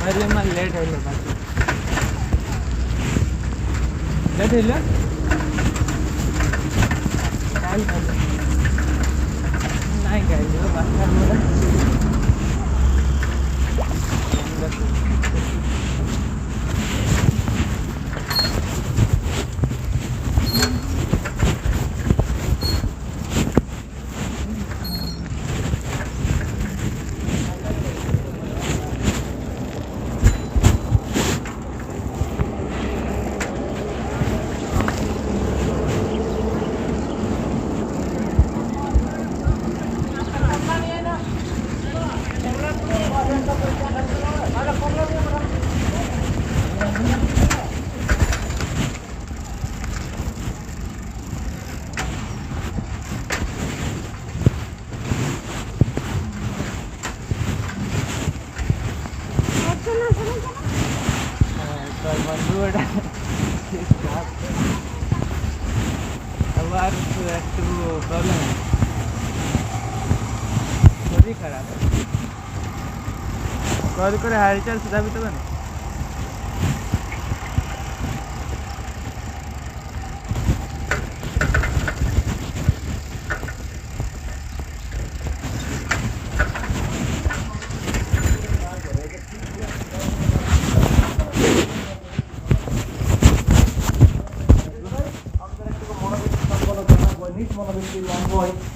Late ಆಯಿಲ್ಲ ಬಾಕಿ late ಇಲ್ಲ ಕಾಯಿ नाही काय बाकी আবার একটু প্রবলেম শরীর খারাপ কল করে হালচাল শুধাবি তবে না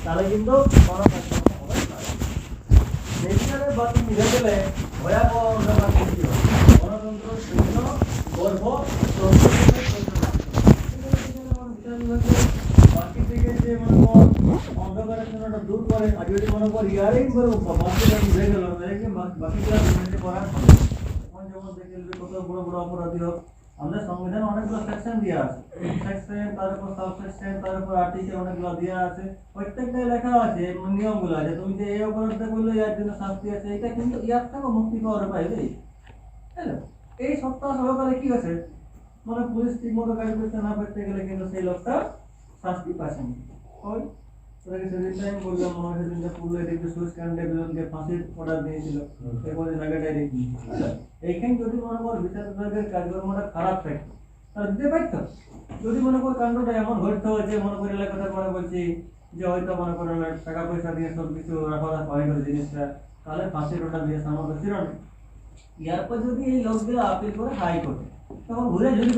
তাহলে কিন্তু বাকি মিলে গেলে ভয়াবহ গণতন্ত্র গর্ভ বাকি থেকে যে অন্ধকারের জন্য দূর করে আর যদি মনে কর ইয়ারিং করে বাকিটা মিলে গেল বাকিগুলো করার যেমন দেখে কত বড় বড় অপরাধী হোক আমাদের সংবিধানে অনেকগুলো সেকশন দেওয়া আছে সেকশন তার উপর সাব সেকশন তার উপর আর্টিকেল অনেকগুলো দেওয়া আছে প্রত্যেকটাই লেখা আছে নিয়মগুলো আছে তুমি যে এই অপরাধটা করলে এর জন্য শাস্তি আছে এটা কিন্তু ইয়ার থেকে মুক্তি পাওয়ার পাইবে হ্যালো এই সপ্তাহ সহকারে কি আছে মানে পুলিশ ঠিক মতো কাজ করতে না পারতে গেলে কিন্তু সেই লোকটা শাস্তি পাচ্ছে না ওই তোকে সেদিন টাইম বললাম মনে হয় সেদিন পুরো এদিকে সুইচ কাণ্ডে বিলনকে ফাঁসির অর্ডার দিয়েছিল এরপরে আগে ডাইরেক্ট এইখানে যদি মনে কর বিচার বিভাগের কাজকর্মটা খারাপ থাকে তাহলে দিতে পারত যদি মনে কর কাণ্ডটা এমন ঘটতো যে মনে করে এলাকাটা মনে বলছি যে হয়তো মনে করে টাকা পয়সা দিয়ে সব কিছু রাখা হয় করে জিনিসটা তাহলে ফাঁসির অর্ডার দিয়ে সামর্থ্য ছিল না এরপর যদি এই লোকগুলো আপিল করে হাইকোর্টে তখন ঘুরে যদি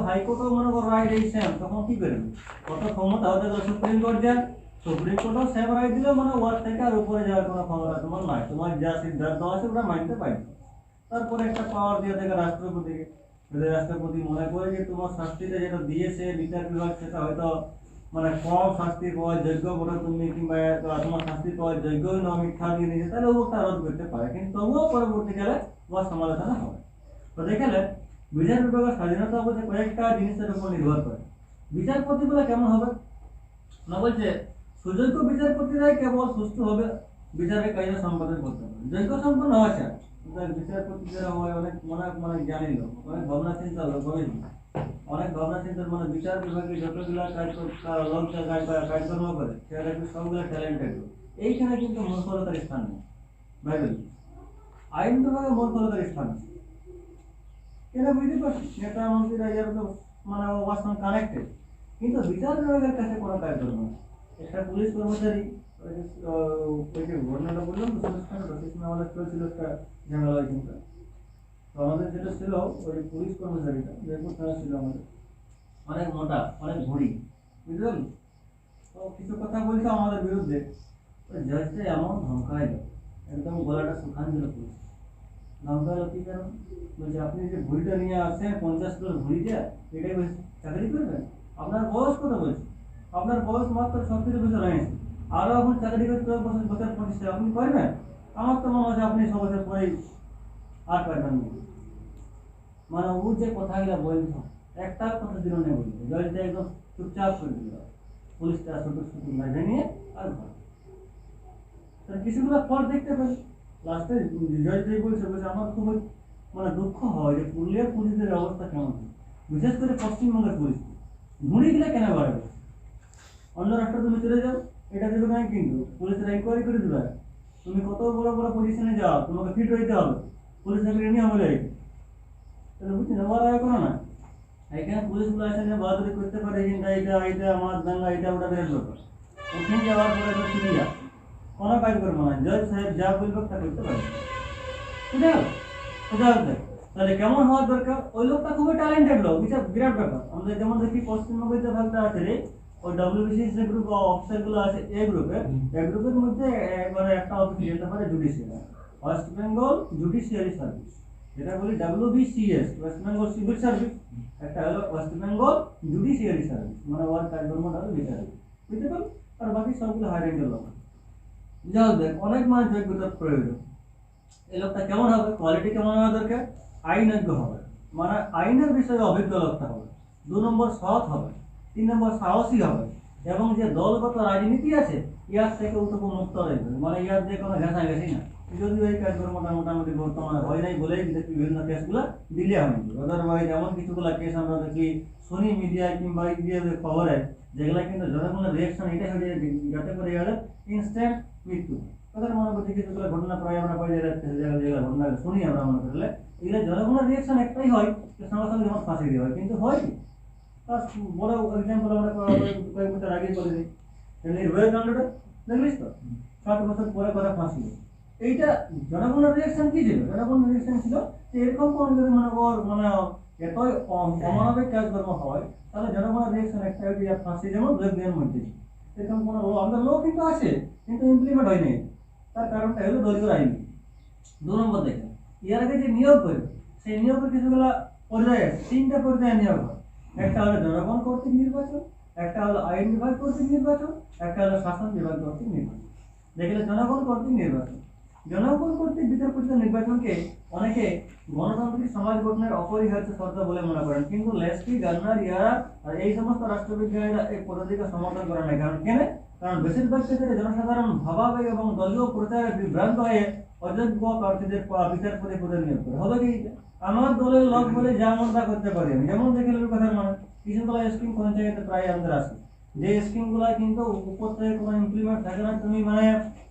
হাইকোর্টও মনে কর রায় দিয়েছে তখন কি করবে কত ক্ষমতা হতে তো সুপ্রিম কোর্ট যান সুপ্রিম কোর্টও সেম রায় দিলে মানে ওয়ার থেকে আর উপরে যাওয়ার কোনো ক্ষমতা তোমার নয় তোমার যা সিদ্ধান্ত আছে ওটা মানতে পারবে তারপরে একটা পাওয়ার দিয়ে থাকে রাষ্ট্রপতিকে যদি রাষ্ট্রপতি মনে করে যে তোমার শাস্তিটা যেটা দিয়েছে বিচার বিভাগ সেটা হয়তো মানে কম শাস্তি পাওয়ার যোগ্য বলে তুমি কিংবা তোমার শাস্তি পাওয়ার যোগ্যই না মিথ্যা দিয়ে দিয়েছে তাহলে ওটা রোধ করতে পারে কিন্তু তবুও পরবর্তীকালে ওর সমালোচনা হবে তো দেখালে বিচার বিভাগের স্বাধীনতা বলতে কয়েকটা জিনিসের উপর নির্ভর করে বিচারপতিগুলো কেমন হবে না বলছে সুযোগ্য বিচারপতিরাই কেবল সুস্থ হবে বিচারের কাজ সম্পাদন করতে পারে যোগ্য সম্পন্ন আছে বিচারপতি যারা হয় অনেক মানে জানি লোক অনেক ভাবনা চিন্তা লোক অনেক ভাবনা চিন্তার মানে বিচার বিভাগে যতগুলা লোক কাজকর্ম করে সেটা কিন্তু সবগুলো ট্যালেন্টেড এইখানে কিন্তু মূর্খতার স্থান নেই ভাইবেল আইন বিভাগে মূর্খতার স্থান আছে কেন বুঝতে পারছি নেতা মন্ত্রীরা এর মানে ওর সঙ্গে কানেক্টেড কিন্তু বিচার বিভাগের কাছে কোনো কাজকর্ম নেই একটা পুলিশ কর্মচারী ওই যে ঘটনাটা বললাম তো আমাদের চলছিল একটা ঝামেলা হয়েছিল তো আমাদের যেটা ছিল ওই পুলিশ কর্মচারীটা বেগুনটা ছিল আমাদের অনেক মোটা অনেক ভুঁড়ি বুঝতে পারলি তো কিছু কথা বলছে আমাদের বিরুদ্ধে ওই জজটা এমন ধমকাইল একদম গলাটা শুকান দিল পুলিশ ধমকাইল কি কারণ বলছে আপনি যে ভুঁড়িটা নিয়ে আসছেন 50 কিলোর ভুঁড়িটা এটাই বলছে চাকরি করবেন আপনার বয়স কত বলছে আপনার বয়স মাত্র 36 বছর হয়েছে আরও এখন চাকরি করতে বছর 25 আপনি করবেন আমার তো মনে হচ্ছে আপনি 6 বছর পরেই আর পারবেন না মানে ও যে কথাগুলো বলছ একটা কথা দিল না বলছে জজটা একদম চুপচাপ করে দিল পুলিশটা ছোট ছোট মেঘে নিয়ে আর ঘর তার কিছুগুলো ফল দেখতে পেল লাস্টে জজ যে বলছে আমার খুব মানে দুঃখ হয় যে পুরুলিয়ার পুলিশদের অবস্থা কেমন বিশেষ করে পশ্চিমবঙ্গের পুলিশ ঘুড়িগুলো কেন বাড়বে অন্য রাষ্ট্রে তুমি চলে যাও এটা দেবে না কিন্তু পুলিশের ইনকোয়ারি করে দেবে তুমি কত বড় বড় পজিশনে যাও তোমাকে ফিট হইতে হবে পুলিশ চাকরি নিয়ম হলো এই, তাহলে বুঝছি না বলা কোনো না। এখানে পুলিশগুলো আসে না বাহাদুরি করতে পারে, কিন্তু এইটা মাছ দাঙ্গা এটা ওটা বেরোর ব্যাপার। ওখানে যাওয়ার পরে তো সুবিধা কোনো কাজ করবো না, জজ সাহেব যা বলবে তা করতে পারবে, বুঝে গেল? সোজা হতে তাহলে কেমন হওয়ার দরকার? ওই লোকটা খুবই ট্যালেন্টেড লোক, এটা বিরাট ব্যাপার। আমরা যেমন দেখি পশ্চিমবঙ্গের ভাগটা আছে রে, ওই ডব্লিউবিসিএস যে গ্রুপ অফিসারগুলো আছে এই গ্রুপের মধ্যে মানে একটা অফিস যেতে পারে judicial, West Bengal judiciary service, যেটা বলি WBCS West Bengal civil service, একটা হলো ওয়েস্ট বেঙ্গল জুডিশিয়ারি সার্ভিস, মানে ওয়ার কাজকর্মটা হলো বিচারিক, বুঝতে পারো? আর বাকি সবগুলো হাই র্যাঙ্কের লোক। যাও দেখ অনেক মানুষ যোগ্যতার প্রয়োজন। এই লোকটা কেমন হবে, কোয়ালিটি কেমন হওয়া দরকার? আইনজ্ঞ হবে, মানে আইনের বিষয়ে অভিজ্ঞ লোকটা হবে। 2 নম্বর সৎ হবে, 3 নম্বর সাহসী হবে, এবং যে দলগত রাজনীতি আছে ইয়ার থেকে উঠবো মুক্ত রয়েছে, মানে ইয়ার যে কোনো ঘেঁষাঘেঁষি না। যদি এই কাজকর্মটা মোটামুটি বর্তমানে হয় নাই বলেই দেখি বিভিন্ন কেসগুলো দিলে হয়নি, আদারওয়াইজ এমন কিছুগুলো কেস আমরা দেখি সোনি মিডিয়া কিংবা খবরে, যেগুলো কিন্তু জনগণের রিয়াকশন এটাই হয়ে যায় যাতে করে গেলে ইনস্ট্যান্ট মৃত্যু। তাদের মনে করছি কিছুগুলো ঘটনা প্রায় আমরা পাই যেগুলো ঘটনা শুনি আমরা মনে করলে এগুলো জনগণের রিয়াকশন একটাই হয় যে সঙ্গে সঙ্গে যেমন ফাঁসি দেওয়া হয়, কিন্তু হয় কি তার বড় এক্সাম্পল আমরা কয়েক বছর আগে করে দিই নির্ভয়া কাণ্ডটা দেখলিস তো, 7 বছর পরে কথা ফাঁসি। এইটা জনগণের রিয়াকশন কি ছিল? জনগণের রিয়াকশন ছিল যে এরকম কোন যদি মনে কর মানে এতই অমানবিক কাজকর্ম হয় তাহলে জনগণের রিয়াকশন একটা হয় যে ফাঁসি যেমন 2 দিনের মধ্যে। এরকম কোনো আমাদের লোক কিন্তু আছে কিন্তু ইমপ্লিমেন্ট হয়নি, তার কারণটা হলো দলীয় রাজনীতি। 2 নম্বর দেখেন এর আগে যে নিয়োগ করে সেই নিয়োগের কিছুগুলো পর্যায়ে আছে, 3টা পর্যায়ে নিয়োগ হয়। একটা হলো জনগণ কর্তৃক নির্বাচন, একটা হলো আইন বিভাগ কর্তৃক নির্বাচন, একটা হলো শাসন বিভাগ কর্তৃক নির্বাচন। দেখলে জনগণ কর্তৃক নির্বাচন, জনগণ কর্তৃক বিচার পরিষদ নির্বাচনকে অনেকে গণতান্ত্রিক সমাজ গঠনের অপরিহার্য শর্ত বলে মনে করেন, কিন্তু লেস্কি গার্নার ইয়ারা আর এই সমস্ত রাষ্ট্রবিজ্ঞানীরা এই পদ্ধতিকে সমর্থন করে না। কারণ কেন? কারণ বেশিরভাগ ক্ষেত্রে জনসাধারণ ভাবাবেগ এবং দলীয় প্রচারে বিভ্রান্ত হয়ে অযোগ্য প্রার্থীদের বিচারপতি পদে নিয়োগ করে। হবে কি আমার দলের লোক বলে যা মন তা করতে পারি আমি, যেমন দেখে কথার মানে কিছুগুলো স্কিম পঞ্চায়েতে প্রায় আমাদের আসে, যে স্কিমগুলো কিন্তু উপর থেকে কোনো ইমপ্লিমেন্ট থাকে না, তুমি মানে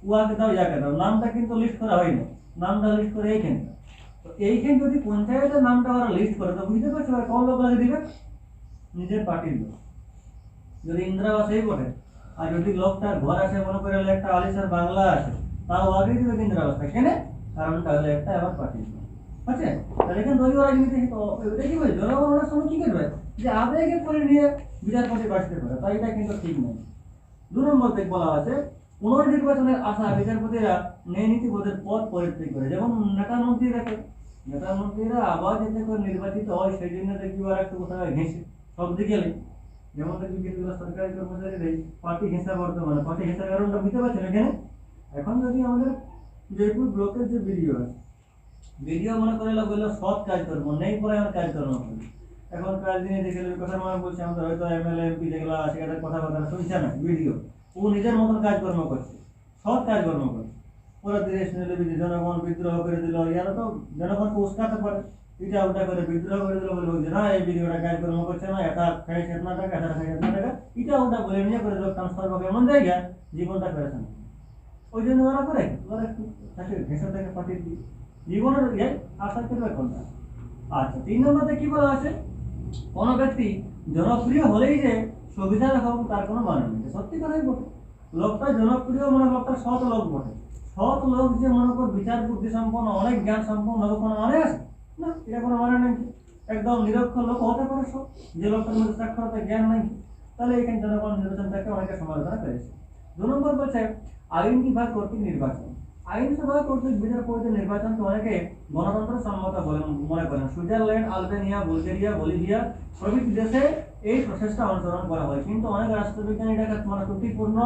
উয়াকে দাও ইয়াকে দাও, নামটা কিন্তু লিস্ট করা হয়নি, নামটা লিস্ট করে এইখানে। তো এইখানে যদি পঞ্চায়েতের নামটা ওরা লিস্ট করে তো বুঝতে পারছো কোন লোক লাগে দিবে? নিজের পার্টির লোক। যদি ইন্দিরাবাসেই বটে, আর যদি লোকটার ঘর আছে মনে করে একটা আলিশান বাংলা আছে, তাও আগেই দিবে ইন্দিরাবাসটা। কেন? কারণটা হলো একটা আমার পার্টির লোক আছে। তাহলে এখানে দলীয় রাজনীতি তো এটা কি বলে জনগণের সঙ্গে কি করবে যে আবেগে করে নিয়ে বিচারপতি বাঁচতে পারে, তাই এটা কিন্তু ঠিক নয়। 2 নম্বর দিক বলা আছে পুনর্নির্বাচনের আশা বিচারপতিরা ন্যায়নীতিবোধের পথ পরিত্যাগ করে, যেমন নেতা মন্ত্রীরা আবার যাতে করে নির্বাচিত হয় সেই জন্য দেখবি আর একটু কোথাও ঘেঁষে সব দিকে নেই। যেমন দেখবি কিছুগুলো সরকারি কর্মচারীদের পার্টি ঘেঁষা বর্তমানে পার্টি ঘেঁষার কারণটা বুঝতে পারছেন এখানে। এখন যদি আমাদের জয়পুর ব্লকের যে ভিডিও আছে, ভিডিও মনে করে বললো সৎ কাজ করবো নেই পরে আমার কাজকর্ম করি। এখন কাজ দিনে দেখে কথা মনে বলছে আমাদের হয়তো এমএলএ এমপি যেগুলো আছে তাদের কথাবার্তা শুনছে না, ভিডিও ও নিজের মতন কাজকর্ম করছে, সৎ কাজকর্ম করছে। ওরা দেশ নিলে জনগণ বিদ্রোহ করে দিল, ইয়ারা তো জনগণকে উস্কাতে পারে, এটা ওটা করে বিদ্রোহ করে দিল, বলবো যে না এই ভিডিওটা কাজকর্ম করছে না, এটা খাইছে এতনা টাকা, এটা খাইছে এতনা টাকা, এটা ওটা বলে নিয়ে করে দিল ট্রান্সফার করবে এমন জায়গা জীবনটা করেছে না। ওই জন্য ওরা করে ওরা একটু তাকে ঘেঁষে থেকে পাঠিয়ে দিই জীবনের ইয়ে আশা করবে কোনটা। আচ্ছা 3 নম্বরে কি বলা আছে? কোনো ব্যক্তি জনপ্রিয় হলেই যে সুবিধা হবে তার কোনো মানে নেই। সত্যি কথাই বটে, লোকটা জনপ্রিয় মানে লোকটা সৎ লোক বটে। সৎ লোক যে মনে কর বিচার বুদ্ধি সম্পন্ন অনেক জ্ঞান সম্পন্ন হবে কোনো মানে আছে না, এটা কোনো মানে নেই। একদম নিরক্ষর লোক হতে পারে সব, যে লোকটার মধ্যে সাক্ষরতা জ্ঞান নেই, তাহলে এখানে জনগণ নির্বাচনটাকে অনেকে সমালোচনা করেছে। 2 নম্বর বলছে আইন বিভাগ কর্তৃক নির্বাচন। আইনসভা কর্তৃক বিচারপতি নির্বাচনকে অনেকে গণতন্ত্র সম্মত বলে মনে করেন। সুইজারল্যান্ড, আলবেনিয়া, বুলগেরিয়া, বলিভিয়া প্রভৃতি দেশে এই প্রসেসটা অনুসরণ করা হয়, কিন্তু অনেক রাষ্ট্রবিজ্ঞানী এটাকে মানে ত্রুটিপূর্ণ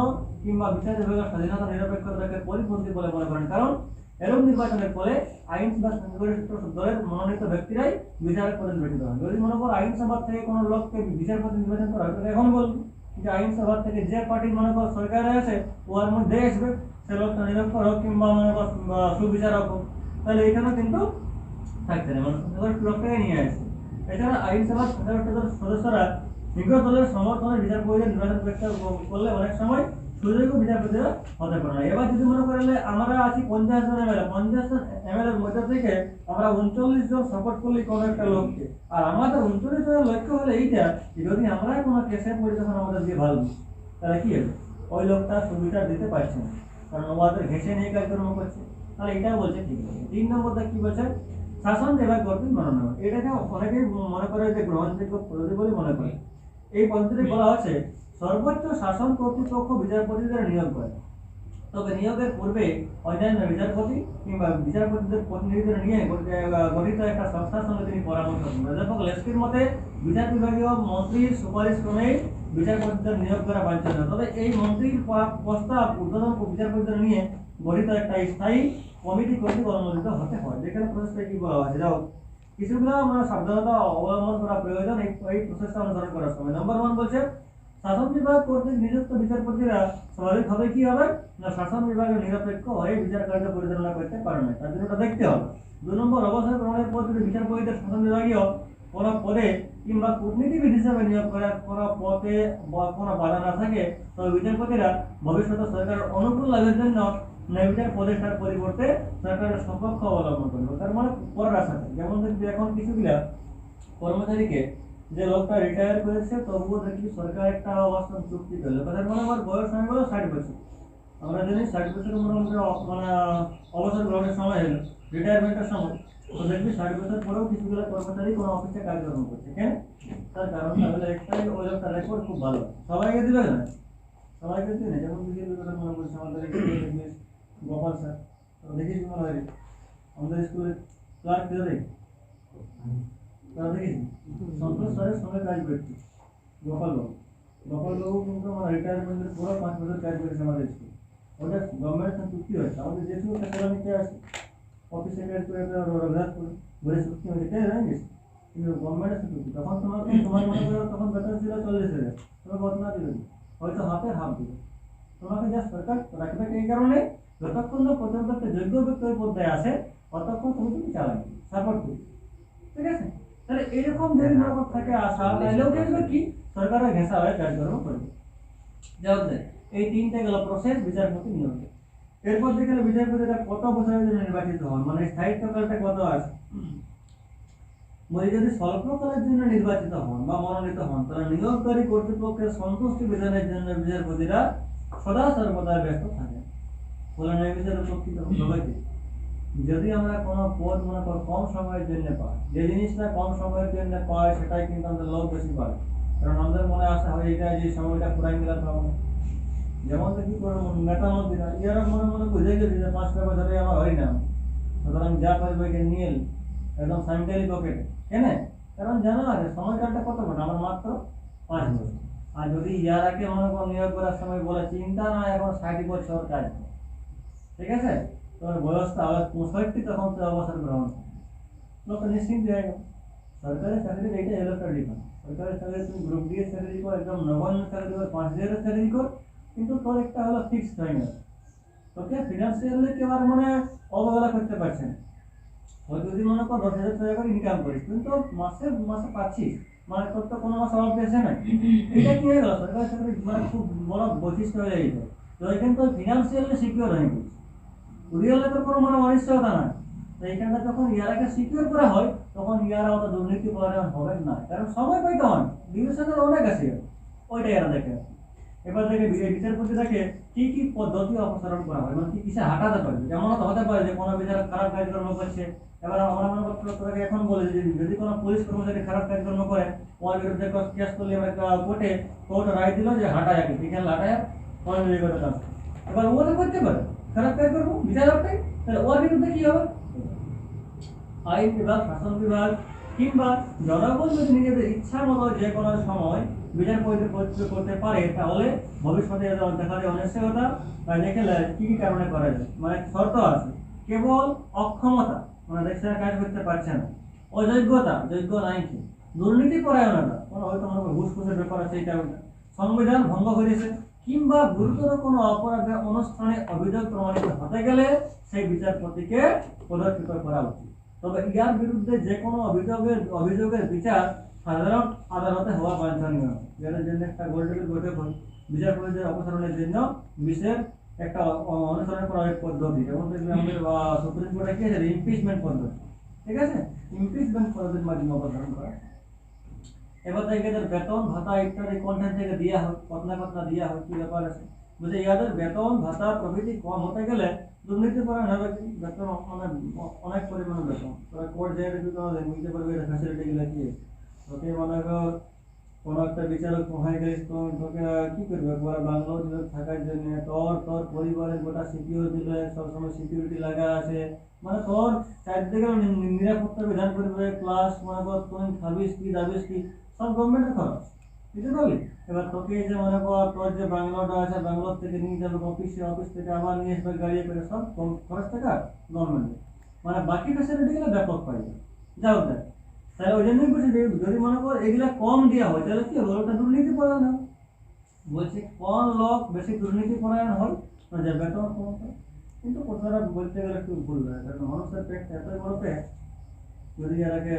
কিংবা বিচার বিভাগের স্বাধীনতা নিরপেক্ষতাকে পরিপন্থী বলে মনে করেন। কারণ এরকম নির্বাচনের ফলে আইনসভা সংখ্যাগরিষ্ঠ দলের মনোনীত ব্যক্তিরাই বিচারপতি নির্বাচিত হন। যদি মনে করো আইনসভা থেকে কোনো লোককে বিচারপতি নির্বাচন করা হয়, তাহলে এখন বলবো যে আইনসভা থেকে যে পার্টি মনে করো সরকারে আছে ওর মধ্যে আসবে, সে লোকটা নিরক্ষর হোক কিংবা মনে কর সুবিচারক হোক, তাহলে এখানেও কিন্তু থাকছে না, মানে লোকটাকে নিয়ে আসছে। এছাড়া আইনসভার সদস্যরা বিগত দলের সমর্থনে বিচারপতিদের নির্বাচন করলে অনেক সময় সুযোগ্য বিচারপতিরা হতে পারে না। এবার যদি মনে করেন আমরা আছি 50 জন এমএলএ, 50 জন এমএলএর মধ্যে থেকে আমরা 39 জন সাপোর্ট করলি কোনো একটা লোককে, আর আমাদের 39 জনের লক্ষ্য হলো এইটা যে যদি আমরা কোনো কেসে পড়ে তখন আমাদের দিয়ে ভালো, তাহলে কি হবে, ওই লোকটা সুবিধা দিতে পারছে না, কারণ ওদের ঘেঁষে নিয়ে কাজকর্ম করছে। তাহলে এটা বলছে ঠিক আছে। 3 নম্বরটা কি বলছে, শাসন বিভাগ কর্তৃক মনোনয়ন। এটাকে অনেকেই মনে করে যে গ্রহণযোগ্য পদ্ধতি বলে মনে করে। এই পদ্ধতিতে বলা হচ্ছে সর্বোচ্চ শাসন কর্তৃপক্ষ বিচারপতিদের নিয়োগ করে, তবে নিয়োগের পূর্বে অন্যান্য বিচারপতি কিংবা বিচারপতিদের প্রতিনিধিদের নিয়ে গঠিত একটা সংস্থার সঙ্গে তিনি পরামর্শ করেন। অধ্যাপক লেস্কির মতে বিচার বিভাগীয় মন্ত্রীর সুপারিশ ক্রমে বিচারপতিদের নিয়োগ করা বাঞ্ছনীয়, তবে এই মন্ত্রীর প্রস্তাব ঊর্ধ্বতন বিচারপতিদের নিয়ে গঠিত একটা স্থায়ী কমিটি কর্তৃক অনুমোদিত হতে হয়। যেখানে প্রসেসটা কি বলা হয়েছে, যাও কিছুগুলো মানে সাবধানতা অবলম্বন করা প্রয়োজন এই প্রসেসটা অনুসরণ করার সময়। নম্বর 1 বলছে শাসন বিভাগ কর্তৃক নিযুক্ত বিচারপতিরা স্বাভাবিকভাবে কি হবে না শাসন বিভাগের নিরপেক্ষ হয়ে বিচার কার্য পরিচালনা করতে পারে না, তার জন্য ওটা দেখতে হবে। 2 নম্বর অবসর গ্রহণের পর যদি বিচারপতিদের শাসন বিভাগীয় কোনো পদে কিংবা কূটনীতিবিদ হিসেবে নিয়োগ করার কোনো পদে বা কোনো বাধা না থাকে, তবে বিচারপতিরা ভবিষ্যতে সরকারের অনুকূল লাভের জন্য ন্যায়বিচার প্রতিষ্ঠার পরিবর্তে সরকারের সপক্ষ অবলম্বন করবে। তার মানে পরের আশাতে যেমন দেখবি এখন কিছুগুলা কর্মচারীকে যে লোকটা রিটায়ার করেছে তবুও দেখি সরকার একটা অবস্থান চুক্তি করলো, তাদের মনে আমার বয়স হয়ে গেল 60 বছর, আমরা জানি 60 বছর মোটামুটি মানে অবসর গ্রহণের সময় হলো, রিটায়ারমেন্টের সময়, তো দেখবি 60 বছর পরেও কিছুগুলো কর্মচারী কোনো অফিসে কাজকর্ম করছে। কেন? তার কারণ তাহলে একটাই ওই লোকটা রেকর্ড খুব ভালো, সবাইকে দিবে না, সবাইকে দিবে না। যেমন বিজেপি কথা মনে করছে আমাদের গোপাল স্যার, তো দেখিস মনে হয় আমাদের স্কুলের ক্লার্ক কে তারা দেখেছি সন্তোষ স্যারের সঙ্গে কাজ করছে গোপালবাবু কিন্তু আমার রিটায়ারমেন্টের পুরো 5 বছর কাজ করেছে আমাদের স্কুল, ওটা গভর্নমেন্টের সঙ্গে চুক্তি হয়েছে। আমাদের যে সমস্ত কেরানিতে আছে অফিসে কাজ করে রোজগার করে ঘরে চুক্তি হয়েছে, এটাই হয়ে গেছে, কিন্তু গভর্নমেন্টের সঙ্গে চুক্তি তখন তোমার মনে করো তখন বেতন ছিল 40,000, তোমাকে কত না দিবে, হয়তো হাতে হাফ দিবে, তোমাকে যা সরকার রাখবে। এই কারণে যতক্ষণ পর্যন্ত একটা যোগ্য ব্যক্তি ওই পর্যায়ে আসে ততক্ষণ তুমি চালাবে সাপোর্ট করবে, ঠিক আছে। তাহলে এরকম যদি নগদ থাকে আশা, তাহলেও দেখবে কি সরকারের ঘেঁষা হয়ে কাজকর্ম করবে। যাও এই 3টে গেল প্রসেস বিচারপতি নিয়োগ। এরপর দেখলে বিচারপতিরা কত বছরের জন্য নির্বাচিত হন, মানে স্থায়িত্বকালটা কত আছে। বলি যদি স্বল্পকালের জন্য নির্বাচিত হন বা মনোনীত হন, তাহলে নিয়োগকারী কর্তৃপক্ষের সন্তুষ্টি বিধানের জন্য বিচারপতিরা সদা সর্বদা ব্যস্ত থাকেন। বলে ন্যায় বিচার উপকৃত সবাইকে যদি আমরা কোনো পদ মনে কর কম সময়ের জন্য পাই, যে জিনিসটা কম সময়ের জন্য পাই সেটাই কিন্তু আমাদের লোক বেশি পায়, কারণ আমাদের মনে আসা হয় এটা যে সময়টা পুরাই মিলাতে হবে। যেমন দেখি নেতা মন্ত্রীরা এরা মনে মনে বুঝে গেছে যে 5টা বছরে আমার হয় না, সুতরাং যা পারবে একে নিয়ে একদম সাইন্টালি পকেটে, কেন? কারণ জানা আছে সময়কালটা কত ঘন্টা আমার মাত্র 5 বছর। আর যদি ইয়ারাকে মনে কর নিয়োগ করার সময় বলে চিন্তা না এখন 60 বছর কাজ, ঠিক আছে, তোর বয়সটা আবার 65 তখন তো অবসর গ্রহণ লোক নিশ্চিন্ত হয়ে গেল। সরকারি চাকরির এইটা এলোটার ডিফারেন্স, সরকারি চাকরি তুমি গ্রুপ ডি এর চাকরি কর, একদম নবান্ন চাকরি কর, 5,000 এর চাকরি কর, কিন্তু তোর একটা হলো ফিক্সড টাইম আছে, তোকে ফিনান্সিয়ালি কেউ আর মানে অবহেলা করতে পারছে না। ওই যদি মনে কর 10,000 টাকা করে ইনকাম করিস কিন্তু মাসে মাসে পাচ্ছিস, মানে তোর তো কোনো মাসে অভাব পেয়েছে না। এটা কি হয়ে গেল সরকারি চাকরি মানে খুব বড় বৈশিষ্ট্য হয়ে গেছে, তো এখানে তো ফিনান্সিয়ালি সিকিউর হয়ে গেছে, রিয়েল লাইফের কোনো মানে অনিশ্চয়তা নাই। তো এইখানটা যখন ইয়ারাকে সিকিউর করা হয় তখন ইয়ারা অত দুর্নীতি পরায়ণ হবে না, কারণ সময় পাইতে হয়, ডিভিশনের অনেক আছে, ওইটাই এরা দেখে। এবার দেখে বিচারপতিটাকে কি কি পদ্ধতি অপসারণ করা হয়, মানে কি কিসে হাঁটাতে পারবে। যেমন তো হতে পারে যে কোনো বিচারক খারাপ কাজকর্ম করছে, এবার আমরা মনে করতে এখন বলে যে যদি কোনো পুলিশ কর্মচারী খারাপ কাজকর্ম করে ওর বিরুদ্ধে কেস করলে আমরা কোর্ট রায় দিল যে হাঁটা যাকে বিকেল হাঁটায় পয়েন্ট করে কাজ, এবার ও তো করতে পারে খারাপ কাজ করবো বিচারকটাই, তাহলে ওর বিরুদ্ধে কি হবে? আইন বিভাগ, শাসন বিভাগ কিংবা জনগণ যদি নিজেদের ইচ্ছা মতো যে কোনো সময় বিচারপতি করতে পারে, তাহলে ভবিষ্যতে দেখা যায় অনিশ্চয়তা বা দেখলে কি কি কারণে করা যায়, মানে শর্ত আছে। কেবল অক্ষমতা, মানে দেশে কাজ করতে পারছে না, অযোগ্যতা, যোগ্য নাই কি, দুর্নীতি পরায়ণতা, মানে হয়তো মনে হয় ঘুষখুসের ব্যাপার আছে এই কারণে, সংবিধান ভঙ্গ করেছে, কিংবা গুরুতর কোনো অপরাধের অনুষ্ঠানে অভিযোগ প্রমাণিত হতে গেলে সেই বিচারপতিকে পদচ্যুত করা উচিত। তবে ইয়ার বিরুদ্ধে যে কোনো অভিযোগের বিচার সাধারণ আদালতে হওয়া বাঞ্ছনীয়। যাদের জন্য একটা গোলটেবিল বৈঠক হয়, বিচারপতিদের অপসারণের জন্য বিশেষ একটা অনুসরণ করা হয় পদ্ধতি, যেমন দেখবেন আমাদের সুপ্রিম কোর্টে কি আছে ইমপিচমেন্ট পদ্ধতি, ঠিক আছে, ইমপিচমেন্ট পদ্ধতির মাধ্যমে অপসারণ করা। এবার থেকে এদের বেতন ভাতা ইত্যাদি কোনখান থেকে দেওয়া হয়, কতনা কতনা দেওয়া হয়, কি ব্যাপার আছে বুঝে, ইয়াদের বেতন ভাতা প্রভৃতি কম হতে গেলে দুর্নীতি করা হবে কি, বেতন মানে অনেক পরিমাণে বেতন কোর্ট যায় বুঝতে পারবে এটা ফ্যাসিলিটি গুলো কি তোকে মনে কর কোনো একটা বিচারক হয়ে গেছিস তো তোকে কি করবে একবার বাংলা থাকার জন্য তোর পরিবারের গোটা সিকিউর দিলে সবসময় সিকিউরিটি লাগা আছে, মানে তোর চারদিকে নিরাপত্তা বিধান করবে, প্লাস মনে কর তুই খাবিস কি দাবিস কি সব গভর্নমেন্টের খরচ, বুঝতে পারলি। এবার তোকে যে মনে কর তোর যে বাংলোটা আছে বাংলোর থেকে নিয়ে যাবে অফিসে, অফিস থেকে আবার নিয়ে আসবে গাড়ি করে, সব খরচ টাকা গভর্নমেন্টের, মানে বাকি ফ্যাসিলিটি গুলো ব্যাপক পাই যাও দেখ। তাহলে ওই জন্যই বলছি যদি মনে কর এগুলা কম দেওয়া হয় তাহলে কি হবে, ওটা দুর্নীতি পরায়ণ হবে। বলছি কোন লোক বেশি দুর্নীতি পরায়ণ হয় না, যে বেতন কম হয়। কিন্তু কথাটা বলতে গেলে একটু ভুল হয়, কারণ মানুষের পেট এতই বড় পেট, যদি এরাকে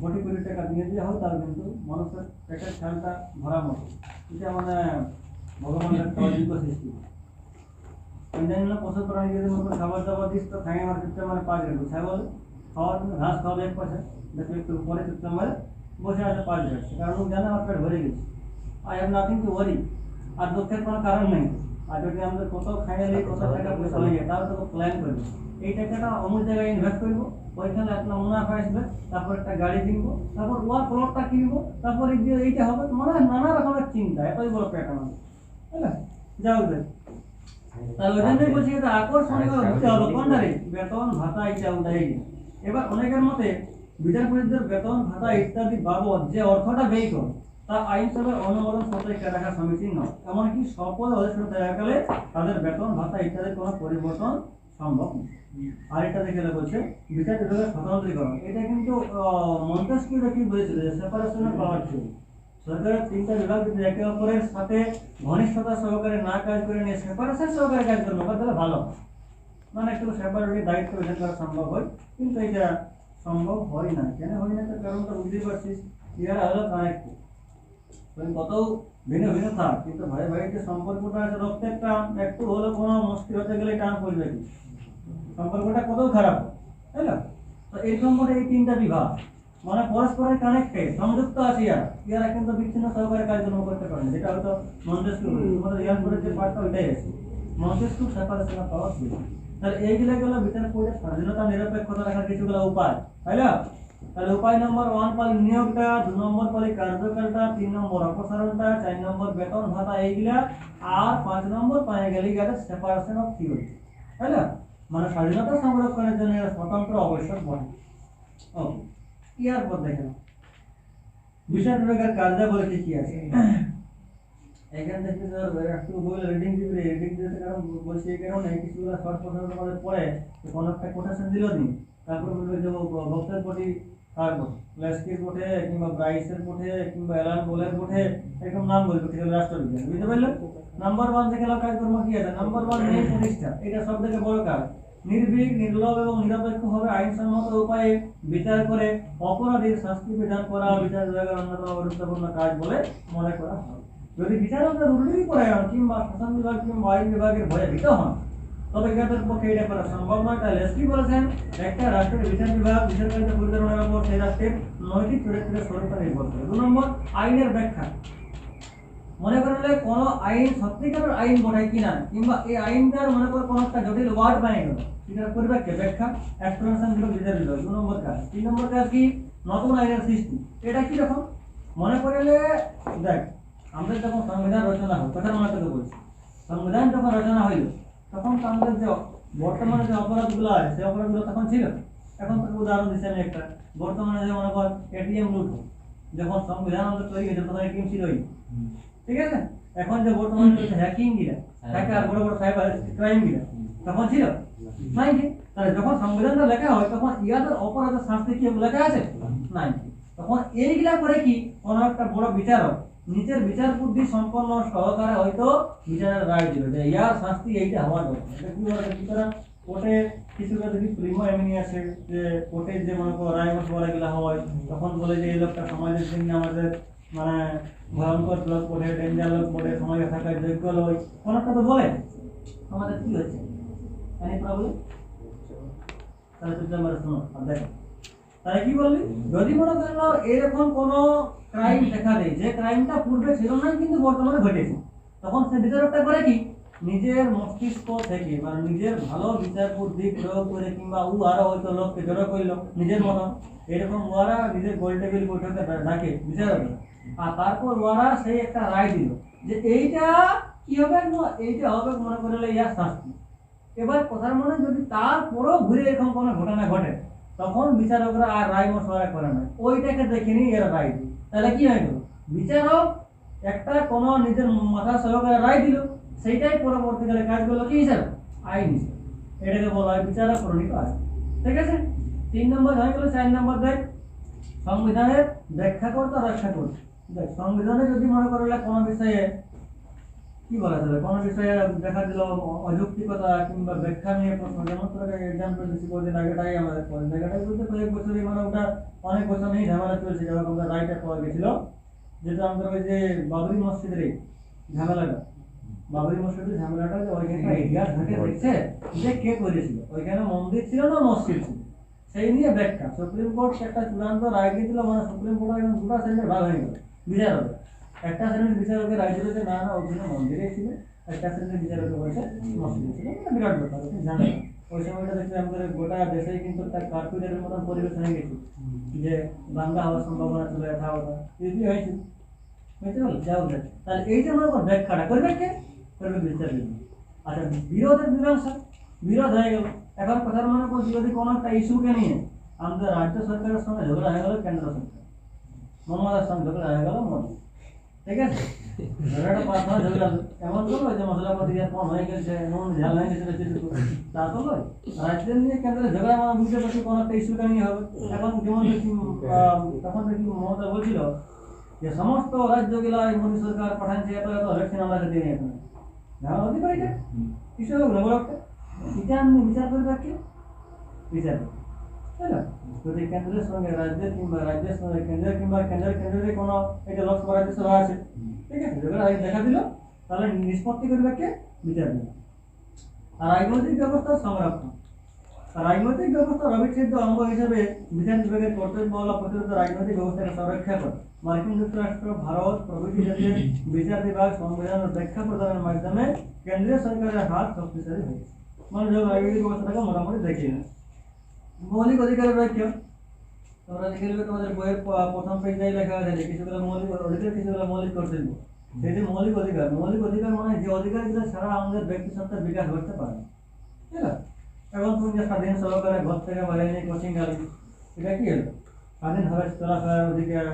কোটি কোটি টাকা দিয়ে দেওয়া হয় তাহলে কিন্তু মানুষের পেটের খেয়ালটা ভরা মতো, এটা মানে ভগবানের একটা অযোগ্য সৃষ্টি। অন্যান্য পশু প্রাণী যদি মতো খাবার দাবার দিস তো খাই আমার চুপচাপ মানে পাঁচ রাখবো, ছাগল খাওয়ার ঘাস খাওয়াবে এক পয়সা, দেখবে একটু পরে চুপচাপ মানে বসে আছে পাঁচ রাখছে, কারণ লোক জানে আমার পেট ভরে গেছে, I have nothing to worry, আর দুঃখের কোনো কারণ নেই। আর যদি আমাদের কত খাইলে কত টাকা পয়সা হয়ে যায় তাহলে তো প্ল্যান করবো, এই টাকাটা অমুক জায়গায় ইনভেস্ট করবো, ওইখানে একটা মুনাফা আসবে, তারপর একটা গাড়ি কিনবো, তারপর ওয়ার প্লটটা কিনবো, তারপর এইটা হবে, মানে নানা রকমের চিন্তা, এতই বড় পেট আমাদের, বুঝলে যাও দেখ। তাহলে ওই জন্যই বলছি এটা আকর্ষণীয় হতে হবে কোনটারে, বেতন ভাতা এইটা উঠাই। এবার অনেকের মতে বিচারপতিদের বেতন ভাতা ইত্যাদি বাবদ যে অর্থটা ব্যয় করে তা আইনসভার অনুমোদন সত্ত্বে রাখা সমীচীন নয়, এমনকি সকল অধিষ্ঠিত দেয়াকালে তাদের বেতন ভাতা ইত্যাদির কোনো পরিবর্তন সম্ভব নয়। আর এটা দেখে বলছে বিচার বিভাগের স্বতন্ত্রীকরণ, এটা কিন্তু মন্টেস্কিউ কি বলেছিল যে সেপারেশন অফ পাওয়ার থিওরি, সরকারের তিনটা বিভাগ যদি একে অপরের সাথে ঘনিষ্ঠতা সহকারে না কাজ করে নিয়ে সেপারেশন সহকারে কাজ করবে তাহলে ভালো, মানে একটু সেপারেটলি দায়িত্ব বিধান করা সম্ভব হয়, কিন্তু এটা সম্ভব হয় না। কেন হয় না তার কারণটা বুঝতেই পারছিস, ইয়ারা হলো কানেক্টেড, কত ভিন্ন ভিন্ন থাক কিন্তু ভাই ভাই যে সম্পর্কটা আছে রক্তের টান, একটু হলো কোনো মুশকিল হতে গেলে টান পড়বে কি, সম্পর্কটা কত খারাপ, তাই না। তো এরকম করে এই তিনটা বিভাগ মানে পরস্পরের কানেক্টেড সংযুক্ত আছে, ইয়ারা কিন্তু বিচ্ছিন্ন সহকারে কার্যক্রম করতে পারে না, যেটা হয়তো মন্টেস্কিউ তোমাদের ইয়ার করে যে পার্টটা ওইটাই আছে মন্টেস্কিউ সেপারেশন অফ পাওয়ার থিওরি। তাহলে এইগুলো গেল বিচারপতির স্বাধীনতা নিরপেক্ষতা রাখার কিছুগুলো উপায়, তাই না। তাহলে উপায় নম্বর 1 পালি নিয়োগটা, 2 নম্বর পালি কার্যকালটা, 3 নম্বর অপসারণটা, 4 নম্বর বেতন ভাতা এইগুলা, আর 5 নম্বর পায়ে গেলে গেলে সেপারেশন অফ থিওরি, তাই না, মানে স্বাধীনতা সংরক্ষণের জন্য স্বতন্ত্র আবশ্যক বলে। ওকে, ইয়ার পর দেখেন বিচার বিভাগের কার্যাবলী কি আছে। এখান থেকে একটু বলে রিডিং দিবে, রিডিং দিতে কারণ বলছি এই কারণে কিছুগুলো শর্ট প্রশ্ন করে পড়ে কোন একটা কোটেশন দিল নি, তারপর বলবে যে ভক্তের প্রতি কার কোটে, লেস্কির কোটে কিংবা ব্রাইসের কোটে কিংবা এলান বোলের কোটে, এরকম নাম বলবে ঠিক আছে রাষ্ট্রবিজ্ঞান, বুঝতে পারলেন। নাম্বার 1 থেকে কাজকর্ম কি আছে, নাম্বার 1 ন্যায় প্রতিষ্ঠা, এটা সব থেকে বড় কাজ। নির্ভীক নির্লভ এবং নিরপেক্ষভাবে আইনসম্মত উপায়ে বিচার করে অপরাধীর শাস্তি বিধান করা বিচার বিভাগের অন্যতম গুরুত্বপূর্ণ কাজ বলে মনে করা হয়। যদি বিচারকরা দুর্নীতি পরায়ণ কিংবা শাসন বিভাগ কিংবা আইন বিভাগের ভয়ে ভীত হন তবে তাদের পক্ষে এটা করা সম্ভব নয়। তাই লেস্কি বলেছেন একটা রাষ্ট্রের বিচার বিভাগ বিচারকার্য পরিচালনার উপর সেই রাষ্ট্রের নৈতিক চরিত্রের স্বরূপে নির্ভর করে। 2 নম্বর আইনের ব্যাখ্যা, মনে করলে কোনো আইন সত্যিকারের আইন বটে কিনা কিংবা এই আইনটার মনে করে কোনো একটা জটিল ওয়ার্ড বানিয়ে গেল, সেটা করবে কে ব্যাখ্যা, এক্সপ্লেনেশন দিল বিচার বিভাগ। 2 নম্বর কাজ। 3 নম্বর কাজ কি, নতুন আইনের সৃষ্টি, এটা কি রকম মনে করলে দেখ আমাদের যখন সংবিধান রচনা হয়, কথা মনে থেকে বলছি, সংবিধান যখন রচনা হইল তখন তো আমাদের যে বর্তমানে যে অপরাধগুলো আছে সেই অপরাধগুলো তখন ছিল। এখন তো উদাহরণ দিচ্ছি আমি একটা, বর্তমানে যে মনে কর এটিএম লুট, যখন সংবিধান আমাদের তৈরি হয়েছে তখন এটিএম ছিলই, ঠিক আছে। এখন যে বর্তমানে চলছে হ্যাকিং গিরা, হ্যাকার বড় বড় সাইবার ক্রাইম গিরা, তখন ছিল নাই কি। তাহলে যখন সংবিধানটা লেখা হয় তখন ইয়াদের অপরাধের শাস্তি কি লেখা আছে নাই, তখন এইগুলা করে কি কোন একটা বড় বিচারক নিজের বিচার বুদ্ধি সম্পন্ন সহকারে হয়তো বিচারের রায় দিল যে ইয়ার শাস্তি এইটা হওয়ার দরকার। এটা কি বলে সুতরাং কোর্টে কিছুটা যদি প্রিমো এমনি আছে যে কোর্টের যে মনে করো রায় মশলা এগুলা হয় তখন বলে যে এই লোকটা সমাজের জন্য আমাদের মানে ভয়ঙ্কর লোক পড়ে, ডেঞ্জার লোক পড়ে, সমাজে থাকার যোগ্য লোক, কোনটা তো বলে আমাদের কি হচ্ছে, এনি প্রবলেম? তাহলে তুই আমার শোনো আর দেখো, তাহলে কি বললি, যদি মনে করলো এরকম কোনো ক্রাইম দেখা দেয় যে ক্রাইমটা পূর্বে ছিল না কিন্তু বর্তমানে ঘটেছে, তখন সে বিচারকটা করে কি নিজের মস্তিষ্ক থেকে মানে নিজের ভালো বিচার বুদ্ধি প্রয়োগ করে কিংবা আরো হয়তো লোককে জড়ো করলো নিজের মতন, এরকম ওরা নিজের গোল টেবিল বৈঠকে ডাকে বিচারক, আর তারপর ওরা সেই একটা রায় দিল যে এইটা কি হবে না এইটা হবে মনে করলে ইয়ার শাস্তি। এবার কথার মনে যদি তারপরও ঘুরে এরকম কোনো ঘটনা ঘটে তখন বিচারকরা আর রায় মশলা করে না, ওইটাকে দেখে নিয়ে এরা রায় দিল। তাহলে কি হয়ে গেল, বিচারক একটা কোনো নিজের মাথা সহকারে রায় দিল, সেইটাই পরবর্তীকালে কাজ করলো কি হিসাবে, আইন হিসাবে, এটাকে বলা হয় বিচারক প্রণীত আইন। ঠিক আছে, 3 নম্বর হয়ে গেল। 4 নম্বর দেখ সংবিধানের ব্যাখ্যা করতে রক্ষা করতে। দেখ সংবিধানে যদি মনে করলে কোনো বিষয়ে কি বলা যাবে, কোনো বিষয়ে দেখা দিল অযৌক্তিকতা কিংবা ব্যাখ্যা নিয়ে প্রশ্ন, যেমন তোর এক্সাম্পল দিচ্ছি কদিন আগেটাই আমাদের জায়গাটাই বলতে কয়েক বছরই মানে ওটা অনেক বছর নিয়ে ঝামেলা চলছে, যখন আমরা রায়টা পাওয়া গেছিল, যেটা আমাদের ওই যে বাবরি মসজিদের ঝামেলাটা, বাবরি মসজিদের ঝামেলাটা যে ওইখানটা ইতিহাস ঘটে দেখছে যে কে করেছিল, ওইখানে মন্দির ছিল না মসজিদ ছিল, সেই নিয়ে ব্যাখ্যা সুপ্রিম কোর্ট একটা চূড়ান্ত রায় দিয়েছিল, মানে সুপ্রিম কোর্ট একদম দুটো শ্রেণীর ভাগ হয়ে গেল বিচারক, একটা শ্রেণীর বিচারকের রায় দিল যে না না ওখানে মন্দিরে ছিল, একটা শ্রেণীর বিচারকের বলছে মসজিদে ছিল, মানে বিরাট ব্যাপার জানে। ওই সময়টা দেখলে আমাদের গোটা দেশেই কিন্তু একটা কার্পিটের মতন পরিবেশ হয়ে গেছে, যে দাঙ্গা হওয়ার সম্ভাবনা ছিল, এটা হওয়া এগুলি হয়েছিল, বুঝতে পারলি যাও দেখ। তাহলে এই যে আমার ব্যাখ্যাটা করবে কে, করবে বিচার বিভাগ। আচ্ছা বিরোধের মীমাংসা, বিরোধ হয়ে গেল, এখন কথার মনে করছি যদি কোনো একটা ইস্যুকে নিয়ে আমাদের রাজ্য সরকারের সঙ্গে ঝগড়া হয়ে গেল, কেন্দ্র সরকার মমতার সঙ্গে ঝগড়া হয়ে গেল মোদী, ঠিক আছে, ঝগড়াটা পাস হয় ঝগড়া এমন করলো যে মশলাপাতি কম হয়ে গেছে, নুন ঝাল হয়ে গেছে, তা তো নয়, রাজ্যের নিয়ে কেন্দ্রের ঝগড়া মানে বুঝতে পারছি কোনো একটা ইস্যুটা নিয়ে হবে। এখন যেমন দেখি তখন দেখি মমতা বলছিল যে সমস্ত রাজ্যগুলায় মোদী সরকার পাঠাচ্ছে এত এত ভ্যাকসিন আমরা দিয়ে নিয়ে এখন ঝামেলা হতে পারি না কিছু হোক না বলো, এটা আমি বিচার করে রাখি বিচার করি, তাই না? যদি কেন্দ্রের সঙ্গে রাজ্যের কিংবা রাজ্যের সঙ্গে কেন্দ্রের কিংবা কেন্দ্রের কোনো এটা লোকসভা রাজ্যসভা আছে, ঠিক আছে, যেগুলো দেখা দিল তাহলে নিষ্পত্তি করবে কে, বিচার দিল। আর রাজনৈতিক ব্যবস্থার সংরক্ষণ, রাজনৈতিক ব্যবস্থা অবিচ্ছেদ্য অঙ্গ হিসেবে বিচার বিভাগের কর্তব্য হল প্রচলিত রাজনৈতিক ব্যবস্থাকে সুরক্ষা করে। মার্কিন যুক্তরাষ্ট্র, ভারত প্রভৃতি দেশের বিচার বিভাগ সংবিধানের ব্যাখ্যা প্রদানের মাধ্যমে কেন্দ্রীয় সরকারের হাত শক্তিশালী হয়েছে, মানে যখন রাজনৈতিক ব্যবস্থাটাকে মোটামুটি দেখিয়ে নেয়। মৌলিক অধিকারের ব্যাখ্যা তোমরা দেখে নেবে, তোমাদের বইয়ের প্রথম পেজটাই লেখা আছে কিছুগুলো মৌলিক অধিকার, কিছুগুলো মৌলিক কর্তব্য। সেই যে মৌলিক অধিকার, মৌলিক অধিকার মানে যে অধিকারগুলো ছাড়া আমাদের ব্যক্তি সত্তার বিকাশ ঘটতে পারে, ঠিক আছে। এখন তুমি যে স্বাধীন সহকারে ঘর থেকে বাইরে নিয়ে কোচিং গেলি, এটা কি হলো, স্বাধীনভাবে চলাফেরার অধিকার,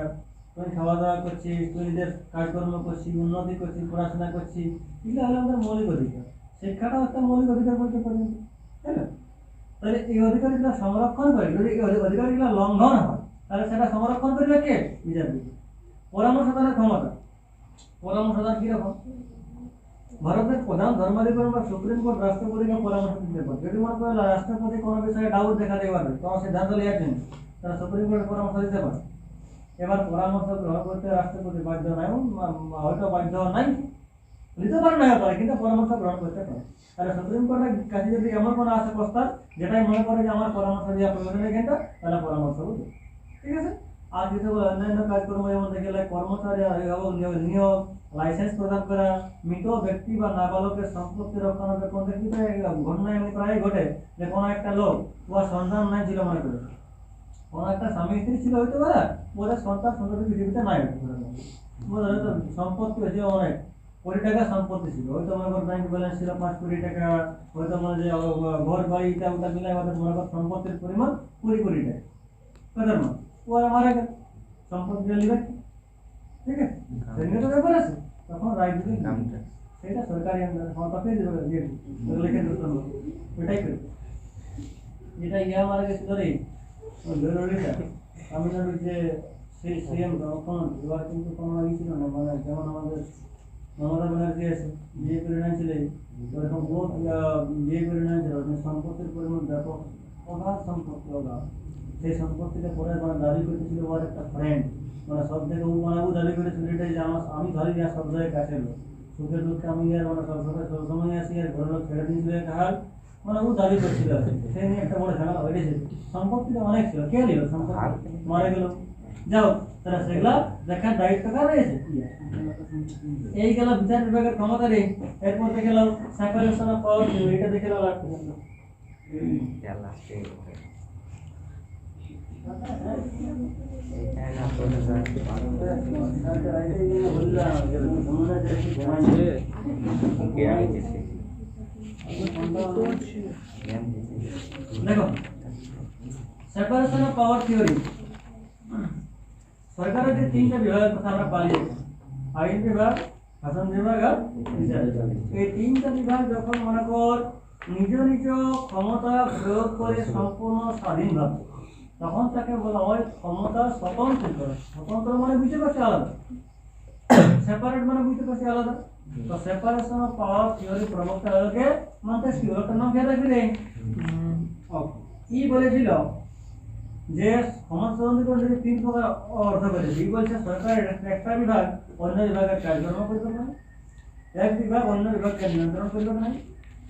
তুই খাওয়া দাওয়া করছিস, তুই নিজের কাজকর্ম করছিস, উন্নতি করছিস, পড়াশোনা করছিস, এগুলো হলো আমাদের মৌলিক অধিকার। শিক্ষাটাও একটা মৌলিক অধিকার বলতে পারি, তাই না? তাহলে এই অধিকারগুলো সংরক্ষণ করে, যদি এই অধিকারগুলো লঙ্ঘন হয় তাহলে সেটা সংরক্ষণ করবে কে, বিচার বিভাগ। পরামর্শদানের ক্ষমতা, পরামর্শদান কিরকম, ভারতের প্রধান ধর্মাধিকরণ বা সুপ্রিম কোর্ট রাষ্ট্রপতিকে পরামর্শ দিতে পারে। যদি মনে করে রাষ্ট্রপতি কোনো বিষয়ে ডাউট দেখা দিতে পারবে, কোনো সিদ্ধান্ত নেওয়ার জন্য তারা সুপ্রিম কোর্টের পরামর্শ দিতে পারে। এবার পরামর্শ গ্রহণ করতে রাষ্ট্রপতি বাধ্য নয়, হয়তো বাধ্য নাই, নিতে পারে না হতে পারে, কিন্তু পরামর্শ গ্রহণ করতে পারে। তাহলে সুপ্রিম কোর্টের কাছে যদি এমন কোনো আসে প্রস্তাব যেটাই মনে করে যে আমার পরামর্শ দেওয়া প্রয়োজন নেই কিন্তু, তাহলে পরামর্শ দেবে, ঠিক আছে। আর কিছু অন্যান্য কাজকর্ম যেমন দেখে কর্মচারী নিয়োগ, লাইসেন্স প্রদান করা, মৃত ব্যক্তি বা নাবালকের সম্পত্তি রক্ষণাবেক্ষণ, দেখি ঘটনা এমনি প্রায় ঘটে যে কোনো একটা লোক ওর সন্তান নাই ছিল মনে করে, কোনো একটা স্বামী স্ত্রী ছিল হইতে পারে, ওদের সন্তান সন্ততি পৃথিবীতে নাই হতে পারে, হয়তো সম্পত্তি হয়েছে অনেক কোটি টাকা সম্পত্তি ছিল, হয়তো মনে কর ব্যাংক ব্যালেন্স ছিল 5 কোটি টাকা, হয়তো মনে যে ঘর বাড়ি এটা ওটা মিলাই আমাদের মনে কর সম্পত্তির পরিমাণ 20 কোটি টাকা, কথার মা ওরা মারা গেল, সম্পত্তি লিবে, ঠিক আছে, সেদিনে তো ব্যাপার আছে, তখন রাজনৈতিক সেটা সরকারি ক্ষমতাকে লিখে দিতে ওইটাই করে। যেটা ইয়া মারা গেছিল রে জরুরিটা তামিলনাড়ুর যে সেই সিএম মুখ্যমন্ত্রী, এবার কিন্তু কোনো ই ছিল না, মানে যেমন আমাদের মমতা ব্যানার্জি আছে বিয়ে করে নিয়েছিল, ওরকম বহুত বিয়ে করে নিয়েছিল, সম্পত্তির পরিমাণ ব্যাপক অগাধ সম্পত্তি, অগাধ। সেই সম্পত্তিটা পরে মানে দাবি করতেছিল ওর একটা ফ্রেন্ড, মানে সব থেকে ও দাবি করেছিল এটাই যে আমি ধরি না সব জায়গায় কাছের লোক, সুখের দুঃখে আমি আর মানে সব সময় আসি, আর ঘরের লোক ছেড়ে দিয়েছিল একটা হাল, মানে ও দাবি করছিল আর কি। সেই নিয়ে একটা বড় ঝামেলা হয়ে গেছে। সম্পত্তিটা অনেক ছিল, কে নিল সম্পত্তি, মারা গেল। যাও তারা সেগুলা দেখার দায়িত্ব কার রয়েছে? এই গেল বিচার বিভাগের ক্ষমতা নেই। এরপর দেখে গেল সেপারেশন অফ পাওয়ার থিওরি, এটা দেখে গেল দেখো সেপারেশন অফ পাওয়ার থিওরি। সরকারের যে তিনটা বিভাগের কথা আমরা পাই, আইন বিভাগ, শাসন বিভাগ আর বিচার বিভাগ, এই তিনটা বিভাগ যখন মনে কর নিজ নিজ ক্ষমতা প্রয়োগ করে সম্পূর্ণ স্বাধীনভাবে, তখন তাকে বলা হয় ক্ষমতা স্বতন্ত্র। স্বতন্ত্র মানে বুঝতে পারছি আলাদা, সেপারেট মানে বুঝতে পারছি আলাদা। তো সেপারেশন অফ পাওয়ার থিওরি প্রবক্তা হলকে মন্টেস্কিউ, ওটার নাম খেয়াল রাখবি রে। কি বলেছিল যে সমাজ স্বতন্ত্র যদি তিন প্রকার অর্থ করেছে। কি বলছে? সরকারের একটা বিভাগ অন্য বিভাগের কার্যক্রম করতে পারে, এক বিভাগ অন্য বিভাগকে নিয়ন্ত্রণ করতে পারে,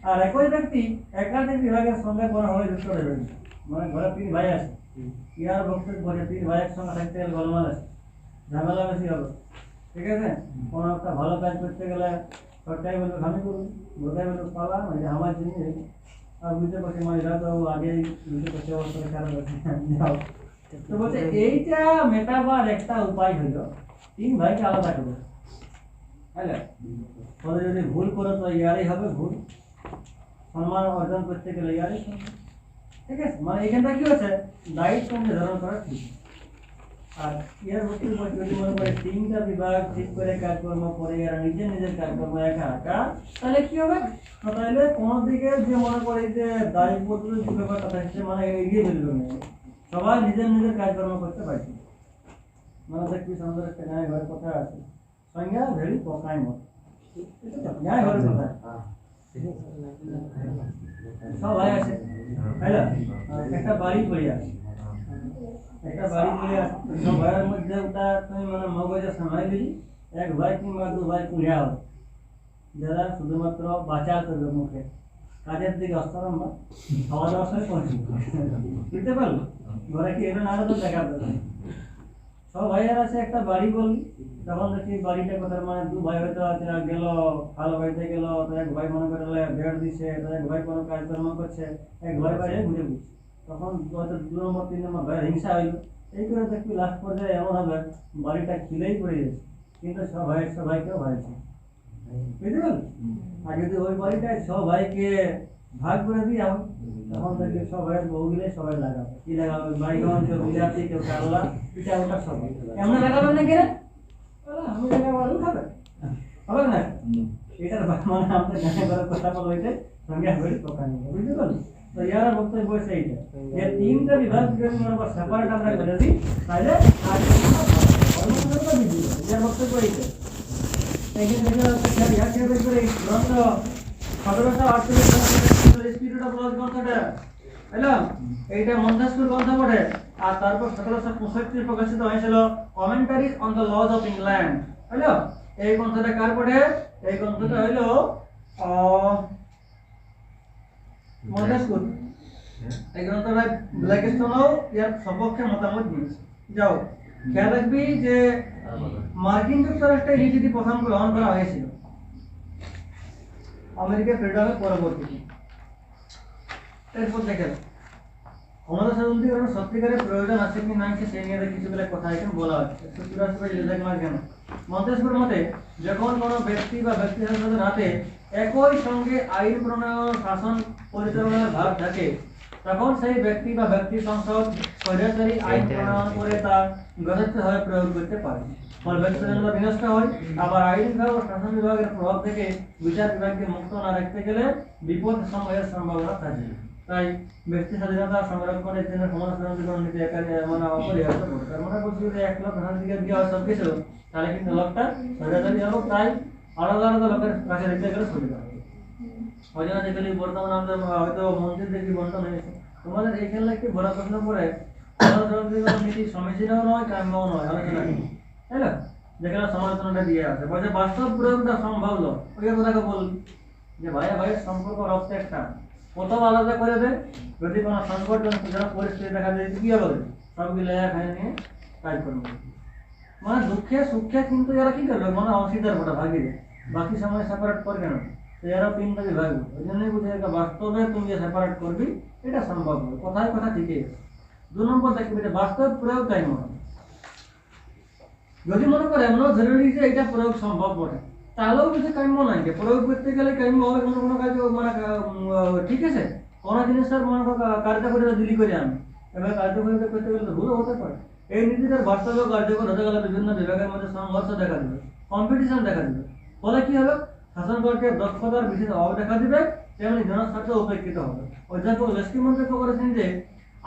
আর একই ব্যক্তি একাধিক বিভাগের সঙ্গে কোনোভাবে যুক্ত রইবে না। মানে ঘরে তিন ভাই আছে, ইয়ার বক্তব্য বলে তিন ভাইয়ের সঙ্গে থাকতে গেলে গোলমাল আছে, ঝামেলা বেশি হবে, ঠিক আছে? কোনো একটা ভালো কাজ করতে গেলে সরকারি বলবে আমি করবো, বোধাই বলবে পালা মানে আমার জিনিস। আর বুঝতে পারছি মানে এরা তো আগেই বুঝতে পারছি অবস্থাটা খারাপ আছে। তো বলছে এইটা মেটাবার একটা উপায় হলো তিন ভাইকে আলাদা করবে। হ্যাঁ, পরে যদি ভুল করো তো ইয়ারই হবে ভুল, সম্মান অর্জন করতে গেলে ইয়ারই সম্মান, ঠিক আছে? মানে এখানটা কি হচ্ছে দায়িত্ব নির্ধারণ করা ঠিক। আর ইয়ার বক্তব্য যদি মনে করে তিনটা বিভাগ ঠিক করে কাজকর্ম করে এরা নিজের নিজের কাজকর্ম একা একা, তাহলে কি হবে? তাহলে কোনো দিকে যে মনে করে যে দায়িত্ববোধের যে ব্যাপারটা থাকছে মানে এগিয়ে চলবে না, সবাই নিজের নিজের কাজকর্ম করতে পারছে। মানে দেখবি আমাদের একটা ন্যায় ঘরের কথা আছে, সংজ্ঞা ভেরি পকাই মত, ন্যায় ঘরের কথা সবাই আছে। হ্যাঁ, একটা বাড়ি পড়ে আছে, একটা বাড়ি পড়ে আছে, সব ভাইয়ের মধ্যে ওটা তুমি মানে মগজে সামাই দিলি, এক ভাই কিংবা দু ভাই পুড়িয়া হবে, যারা শুধুমাত্র বাঁচার করবে মুখে, কাজের দিকে অস্তরম বা খাওয়া দাওয়ার সময় পৌঁছবে। বুঝতে পারলো? ঘরে কি এলো না তো দেখা যাবে। সব ভাইয়ার আছে একটা বাড়ি বললি, তখন দেখি বাড়িটা কোথায় মানে দু ভাই হয়তো গেল ভালো বাড়িতে গেল, তো এক ভাই মনে করে বেড় দিচ্ছে, তো এক ভাই কোনো কাজকর্ম করছে, এক ভাই বাইরে ঘুরে বুঝছে, তখন হয়তো 2 নম্বর 3 নম্বর ভাইয়ের হিংসা হইল। এই করে দেখবি লাস্ট পর্যায়ে এমন হবে বাড়িটা খিলেই পড়ে যাচ্ছে, কিন্তু সব ভাইয়ের সবাইকেও ভাইছে। বুঝতে পারলি? আর যদি ওই বাড়িটায় সব ভাইকে ভাগ করে দিই আমি, তখন দেখবি সব ভাইয়ের বউগুলো সবাই লাগাবে। কি লাগাবে? বাইগন, কেউ বিলাতি, কেউ কারলা, এটা ওটা সব এমন লাগাবে না কেন? আমি লাগাবো আলু খাবে, হবে না? এটার মানে আমাদের গানে ঘরের কথা বলা হয়েছে সংজ্ঞা করে প্রকাশ নেই। বুঝতে পারলি? তো ইয়ার বক্তব্য হচ্ছে এইটা যে তিনটা বিভাগ যদি মনে কর সেপারেট আমরা করে দিই, তাহলে আর ইয়ার বক্তব্য এইটা। এখানে দেখে ইয়ার করে গ্রন্থ 1748 স্পিরিট অফ লস গ্রন্থটা এলাম, এইটা মন্টেস্কিউ গ্রন্থ বটে। আর তারপর 1765 প্রকাশিত হয়েছিল কমেন্টারিজ on the lodge of England, হলো? এই গ্রন্থটা কার পড়ে? এই গ্রন্থটা হইল মন্টেস্কিউ। এই গ্রন্থটা ব্ল্যাকস্টোনও এর সপক্ষে মতামত দিয়েছে। যাও খেয়াল রাখবি যে মার্কিন যুক্তরাষ্ট্রে এই নীতিটি প্রথম গ্রহণ করা হয়েছিল আমেরিকার ফ্রিডমের পরবর্তীতে। এরপর দেখেন ক্ষমতা স্বাধীনকরণ সত্যিকারের প্রয়োজন আছে কি নাই সেই নিয়ে কিছুগুলো কথা এখানে বলা হচ্ছে। 184 পেজ লেখা মার কেন মন্টেস্কিউর মতে যখন কোনো ব্যক্তি বা ব্যক্তিদের হাতে একই সঙ্গে আইন প্রণয়ন শাসন পরিচালনার ভার থাকে, তখন সেই ব্যক্তি বা ব্যক্তি সংসদ স্বৈরাচারী আইন প্রণয়ন করে তা যথাযথভাবে প্রয়োগ করতে পারে। ফলে ব্যক্তি স্বাধীনতা বিনষ্ট হয়। আবার আইন বিভাগ ও শাসন বিভাগের প্রভাব থেকে বিচার বিভাগকে মুক্ত না রাখতে গেলে বিপদ সময়ের সম্ভাবনা থাকে। তাই ব্যক্তি স্বাধীনতা সংরক্ষণের জন্য ক্ষমতা স্বাধীনকরণ নীতি মানে অপরিহার্য। তার মানে বলছি যে এক লোক ধান দিকে দিয়ে সব কিছু, তাহলে কিন্তু লোকটা স্বৈরাচারী হবে। তাই আলাদা আলাদা লোকের কাছে রেখে গেলে সুবিধা হবে। ওই জন্য দেখলি বর্তমানে আমাদের হয়তো মন্দির দেখি বন্টন হয়েছে। তোমাদের এইখানে একটি বড় প্রশ্ন পড়ে সমালোচনা নীতি সমীচীনও নয়, কাম্যও নয়, আলোচনা নেই, তাই না? যেখানে সমালোচনাটা দিয়ে আছে বলছে বাস্তব প্রয়োগটা সম্ভব নয়। ওই কথাকে বলল যে ভাইয়া ভাইয়ের সম্পর্ক রক্ত একটা, প্রথম আলাদা করে দেয়। যদি কোনো সংকটজনক পরিস্থিতি দেখা যায় কি হবে, সবগুলো এক হয়ে নিয়ে কাজ করবে। মানে দুঃখে সুখে কিন্তু এরা কি করবে, মানে অংশীদার ভোটা ভাগিয়ে দেয়, বাকি সময় সেপারেট করে কেন? তো এরা তিনটা যে ভাগবে, ওই জন্যই বুঝে বাস্তবে তুমি যে সেপারেট করবি এটা সম্ভব হবে। কোথায় কথা ঠিকই আছে। 2 নম্বর দেখবি যে বাস্তব প্রয়োগ তাই মনে যদি মনে করে এমনও জরুরি যে এটা প্রয়োগ সম্ভব বটে, তাহলেও কিছু কাম্য নাই, যে প্রয়োগ করতে গেলে কাম্য হবে কোনো কোনো কাজ মানে ঠিক আছে। কোনো জিনিসের মনে কার্যকরিতা দিলি করে আনে, এবার কার্যকরিতা করতে গেলে তো ভুলও হতে পারে। এই নীতিটার বাস্তবে কার্যকর হতে গেলে বিভিন্ন বিভাগের মধ্যে সংঘর্ষ দেখা দেবে, কম্পিটিশন দেখা দেবে। ফলে কি হবে, শাসনকর্তার দক্ষতার বিশেষ অভাব দেখা দিবে, তেমনি জনস্বার্থ উপেক্ষিত হবে। অধ্যাপক লেস্কি মন্তব্য করেছেন যে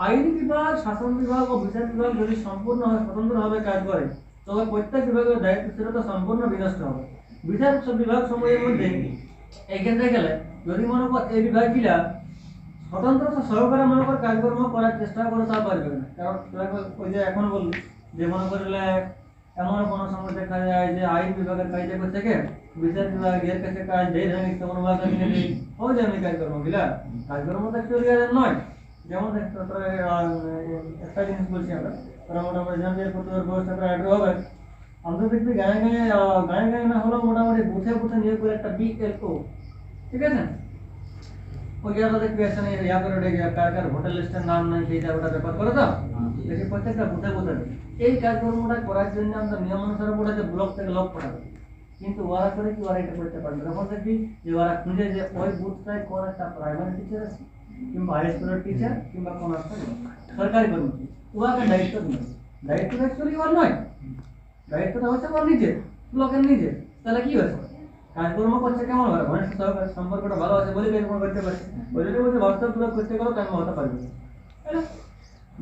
আইনি বিভাগ, শাসন বিভাগ ও বিচার বিভাগ যদি সম্পূর্ণভাবে স্বতন্ত্রভাবে কাজ করে তবে প্রত্যেক বিভাগের দায়িত্বশীলতা সম্পূর্ণ বিনষ্ট হবে। বিচার বিভাগ সময়ের মধ্যে এই ক্ষেত্রে গেলে যদি মনে কর এই বিভাগগুলা স্বতন্ত্রতা সহকারে মনে কর কাজকর্ম করার চেষ্টা করে তা পারবে না। কারণ ওই যে এখন বললি যে মনে করলে এমন কোনো সময় দেখা যায় যে আইন বিভাগের কাজে করছে কে বিচার বিভাগ এর কাছে কাজ দেয় ধার্মিক তখন ভাষা নিয়ে নেই ওই যে আমি কাজকর্ম গিলা কাজকর্ম তো একটু নয়। যেমন একটা জিনিস বলছি আমরা, তারা মোটামুটি জানবে প্রতিবার ব্যবস্থা করে আগ্রহ হবে। আমরা দেখবি গায়ে গায়ে না হলেও মোটামুটি বুথে বুথে নিয়োগ করে একটা BLO, ঠিক আছে? ওই জায়গা দেখবি এসে ইয়া করে কার কার ভোটার লিস্টের নাম নাই সেইটা ওটা ব্যাপার করে দাও, দেখি প্রত্যেকটা বুথে বুথে এই কাজকর্মটা করার জন্য আমরা নিয়ম অনুসারে বলে যে ব্লক থেকে লোক পাঠাবে, কিন্তু ওরা করে কি ওরা এটা করতে পারবে? তখন দেখবি যে ওরা খুঁজে যে ওই বুথটায় কোন একটা প্রাইমারি টিচার আছে কিংবা হাই স্কুলের টিচার কিংবা কোন একটা সরকারি কর্মচারী, ওকে দায়িত্ব দিবে। দায়িত্ব অ্যাকচুয়ালি ওর নয়, দায়িত্বটা হচ্ছে ওর নিজের, ব্লকের নিজের। তাহলে কি হয়েছে, কাজকর্ম করছে কেমন ভাবে, ঘনিষ্ঠ সহকারী সম্পর্কটা ভালো আছে বলে কাজকর্ম করতে পারছে। ওই জন্য বলছে বাস্তব প্রয়োগ করতে গেলেও কাম্য হতে পারবে।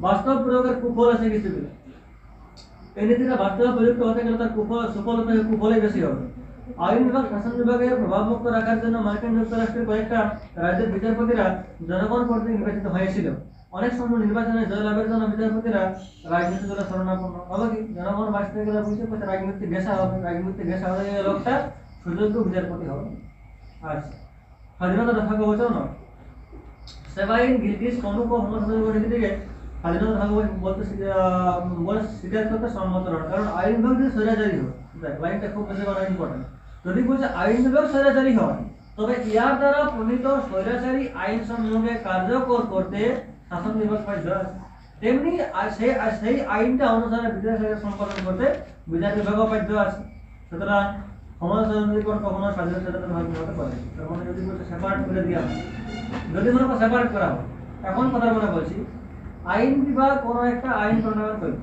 বাস্তব প্রয়োগের কুফল আছে কিছু কিছু, এই নীতিটা বাস্তবে প্রযুক্ত হতে গেলে তার কুফলই বেশি হবে। আইন বিভাগ শাসন বিভাগের প্রভাবমুক্ত রাখার জন্য মার্কিন যুক্তরাষ্ট্রের কয়েকটা রাজ্যের বিচারপতিরা জনগণ কর্তৃক নির্বাচিত হয়েছিল। অনেক সময় নির্বাচনে জয়লাভের জন্য বিচারপতিরা রাজনীতি দলের শরণাপন্ন হবে। কি জনগণ বাঁচতে গেলে বুঝতে পারছে রাজনীতি ঘেঁষা হবে, রাজনীতি ঘেঁষা হয়ে গেলে লোকটা সুযোগ্য বিচারপতি হবে। আচ্ছা, স্বাধীনতা রক্ষা কবচও নয়। সেবাইন গিলগিস কনুক ও হোমোসেক্সুয়াল থেকে স্বাধীনতা রক্ষা কবচ বলতে বলে স্বীকার করতে সম্মত নয়, কারণ আইন বিভাগ যদি স্বৈরাচারী হয়, দেখ লাইনটা খুব বেশি করা ইম্পর্টেন্ট। যদি বলছে আইন বিভাগ স্বৈরাচারী হয় তবে ইয়ার দ্বারা প্রণীত স্বৈরাচারী আইন সমূহকে কার্যকর করতে শাসন বিভাগ বাধ্য আছে। তেমনি সেই আইনটা অনুসারে বিচার সম্পাদন করতে বিচার বিভাগও বাধ্য আছে। সুতরাং সমাজকরণ কখনো স্বাধীনতা হতে পারে। তার মানে যদি বলছে সেপারেট করে দেওয়া হয়, যদি মনে করো সেপারেট করা হয়, এখন কথা মনে বলছি আইন বিভাগ কোনো একটা আইন প্রণয়ন করবে,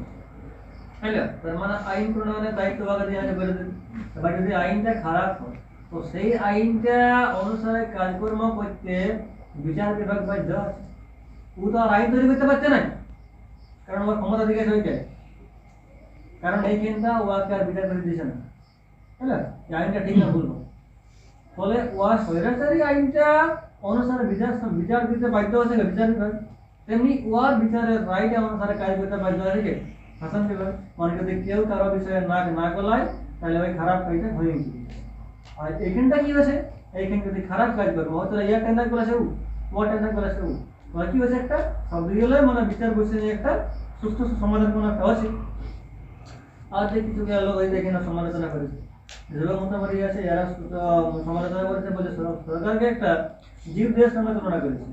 হ্যালো, তার মানে আইন প্রণয়নের দায়িত্ব ভাগে দিয়ে করে দেবে। এবার যদি আইনটা খারাপ হয় তো সেই আইনটা অনুসারে কাজকর্ম করতে বিচার বিভাগ বাধ্য আছে। ও তো আর আইন তৈরি করতে পারছে না, কারণ ওর ক্ষমতা দিকে ওইটাই, কারণ এই চিন্তা ওকে আর বিচার করে দিচ্ছে না, হ্যাঁ, আইনটা ঠিক না ভুলবো। ফলে ওয়া স্বৈরাচারী আইনটা অনুসারে বিচার দিতে বাধ্য আছে বিচার বিভাগ, তেমনি ওয়ার বিচারের রাইট অনুসারে কাজ করতে বাধ্য আছে শাসন বিভাগ। মানে যদি কেউ কারো বিষয়ে নাক না গলায় তাহলে ওই খারাপ কাজটা হয়ে গেছে। আর এইখানটা কি হয়েছে, এইখানে যদি খারাপ কাজ করবো হয়তো ইয়া টেন্ডার করেছে ও টেন্ডার করেছে ও কি হয়েছে, একটা সব দিকে মানে বিচার বসে নিয়ে একটা সুস্থ সমাধান কোনো একটা আছে। আর যে কিছু লোক ওই দেখে না সমালোচনা করেছে, যেগুলো মোটামুটি আছে এরা সমালোচনা করেছে বলে সরকারকে একটা জীব দেহের সঙ্গে তুলনা করেছে।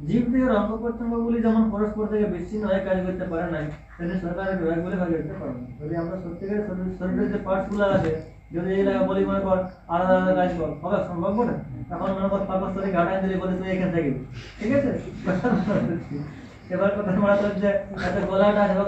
জীব দেহের অঙ্গ প্রত্যঙ্গগুলি যেমন পরস্পর থেকে বিচ্ছিন্ন হয়ে কাজ করতে পারে না, তেমনি সরকারের বিভাগগুলি কাজ করতে পারে না। যদি আমরা সত্যিকার শরীরের যে পার্টসগুলো আছে যদি এই জায়গায় বলি মনে কর আলাদা আলাদা কাজ কর, হবে সম্ভব না? এখন মনে কর পাকস্থলী ঘাটায় দিলে বলে তুই এখানে থাকবি, ঠিক আছে? এবার কথা মনে হচ্ছে একটা গলাটা হবে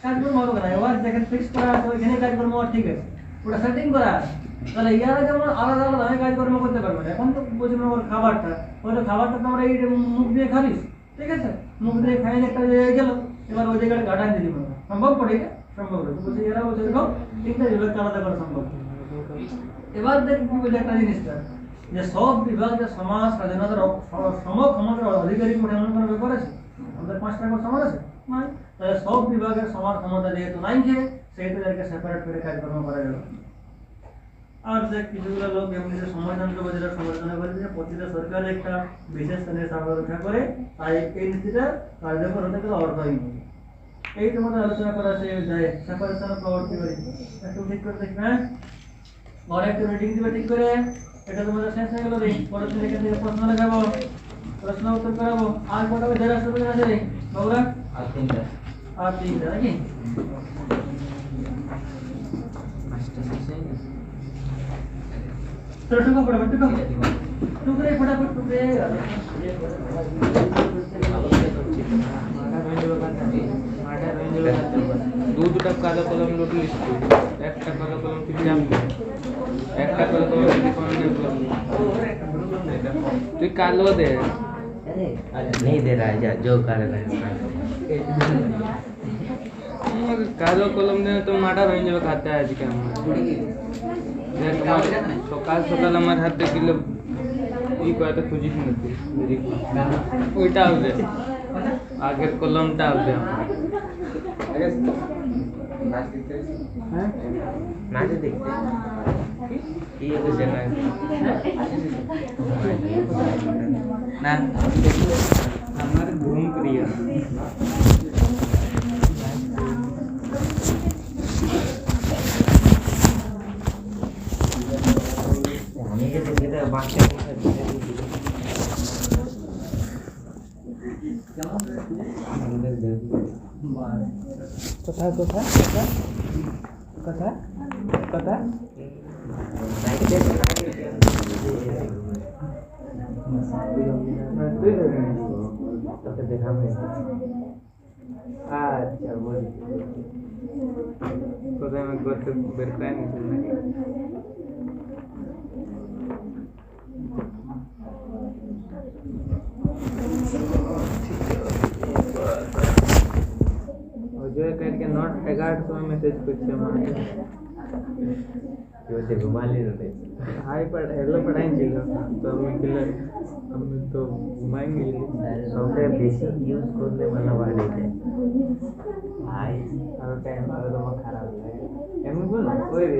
কাজকর্ম হবে না, এবার যেখানে ফিক্স করা আছে ওইখানে কাজকর্ম ঠিক আছে, ওটা সেটিং করা আছে। তাহলে ইয়ারা যেমন আলাদা আলাদা কাজকর্ম করতে পারবে না। এখন তো বুঝি মনে কর খাবারটা, ওই তো খাবারটা তো আমরা এই মুখ দিয়ে খাবিস, ঠিক আছে? মুখ দিয়ে খাই একটা জায়গায় গেল, এবার ওই জায়গাটা ঘাটায় দিলি মনে সম্ভব পড়ে এটা সম্ভব না। তো বলছি এরা বলছে দেখো তিনটা বিভাগকে আলাদা করা সম্ভব। এবার দেখি কি বলছে একটা জিনিসটা যে সব বিভাগ যে সমাজ স্বাধীনতার সমক্ষমতার অধিকারী করে এমন কোনো ব্যাপার আছে? আমাদের 5টা করে সমান আছে নাই তাহলে সব বিভাগের সমান ক্ষমতা যেহেতু নাই যে সেইটাকে সেপারেট করে কাজকর্ম করা গেল আর যে কিছুগুলো লোক এমনি যে সংবিধানকে যেটা সমালোচনা করে যে প্রতিটা সরকার একটা বিশেষ শ্রেণীর স্বার্থ রক্ষা করে তাই এই নীতিটা কার্যকর হতে গেলে অর্থহীন এই তোমাদের আলোচনা করা যায় সেপারেশন অফ পাওয়ার কি বলি একটু ঠিক করে দেখবে और एक रीडिंग দিবে ঠিক করে এটা তোমাদের শেষ হয়ে গেল রে পরের দিন এখান থেকে প্রশ্ন লেখাবো প্রশ্ন উত্তর করাবো আর কটা বের আসবে আছে রে বাবুরা আর তিনটা নাকি तो टुकड़ा फटाफट टुकड़े फटाफट टुकड़े দুটা কালো কলম নোট লিস্ট একটা কালো কলম ঠিক জানবি একটা কালো কলম ঠিক করনে তুই কালো দে अरे नहीं दे रहा है जो कर रहा है কালো কলম দিয়ে তো মার্ডার হয়ে যাবে খাতে আজকে আমার সকাল সকাল আমার হাতে কিলো ই কয়টা খুঁজিস না তুই ওইটা হবে আগের কলমটা হবে আমার नाच देखते ये तो जगह না আমার ঘুম প্রিয় हमें ये तो कहते हैं बात কথা কথা কথা কথা तो देखा मैं আচ্ছা বলি কোথায় আমি করতে বের করে নিয়েছিলাম अजय करके नॉट 11 समय मैसेज करছে আমাকে जो से घुमा ले रहे हाय पर हेलो पढ़ाई ছিল তো আমি কিলার আমি তো ঘুমাएंगे सबसे बेसिक यूज करने वाला वर्ड है हाय আর টাইম আর তো খারাপ লাগে এমন বল ওই রে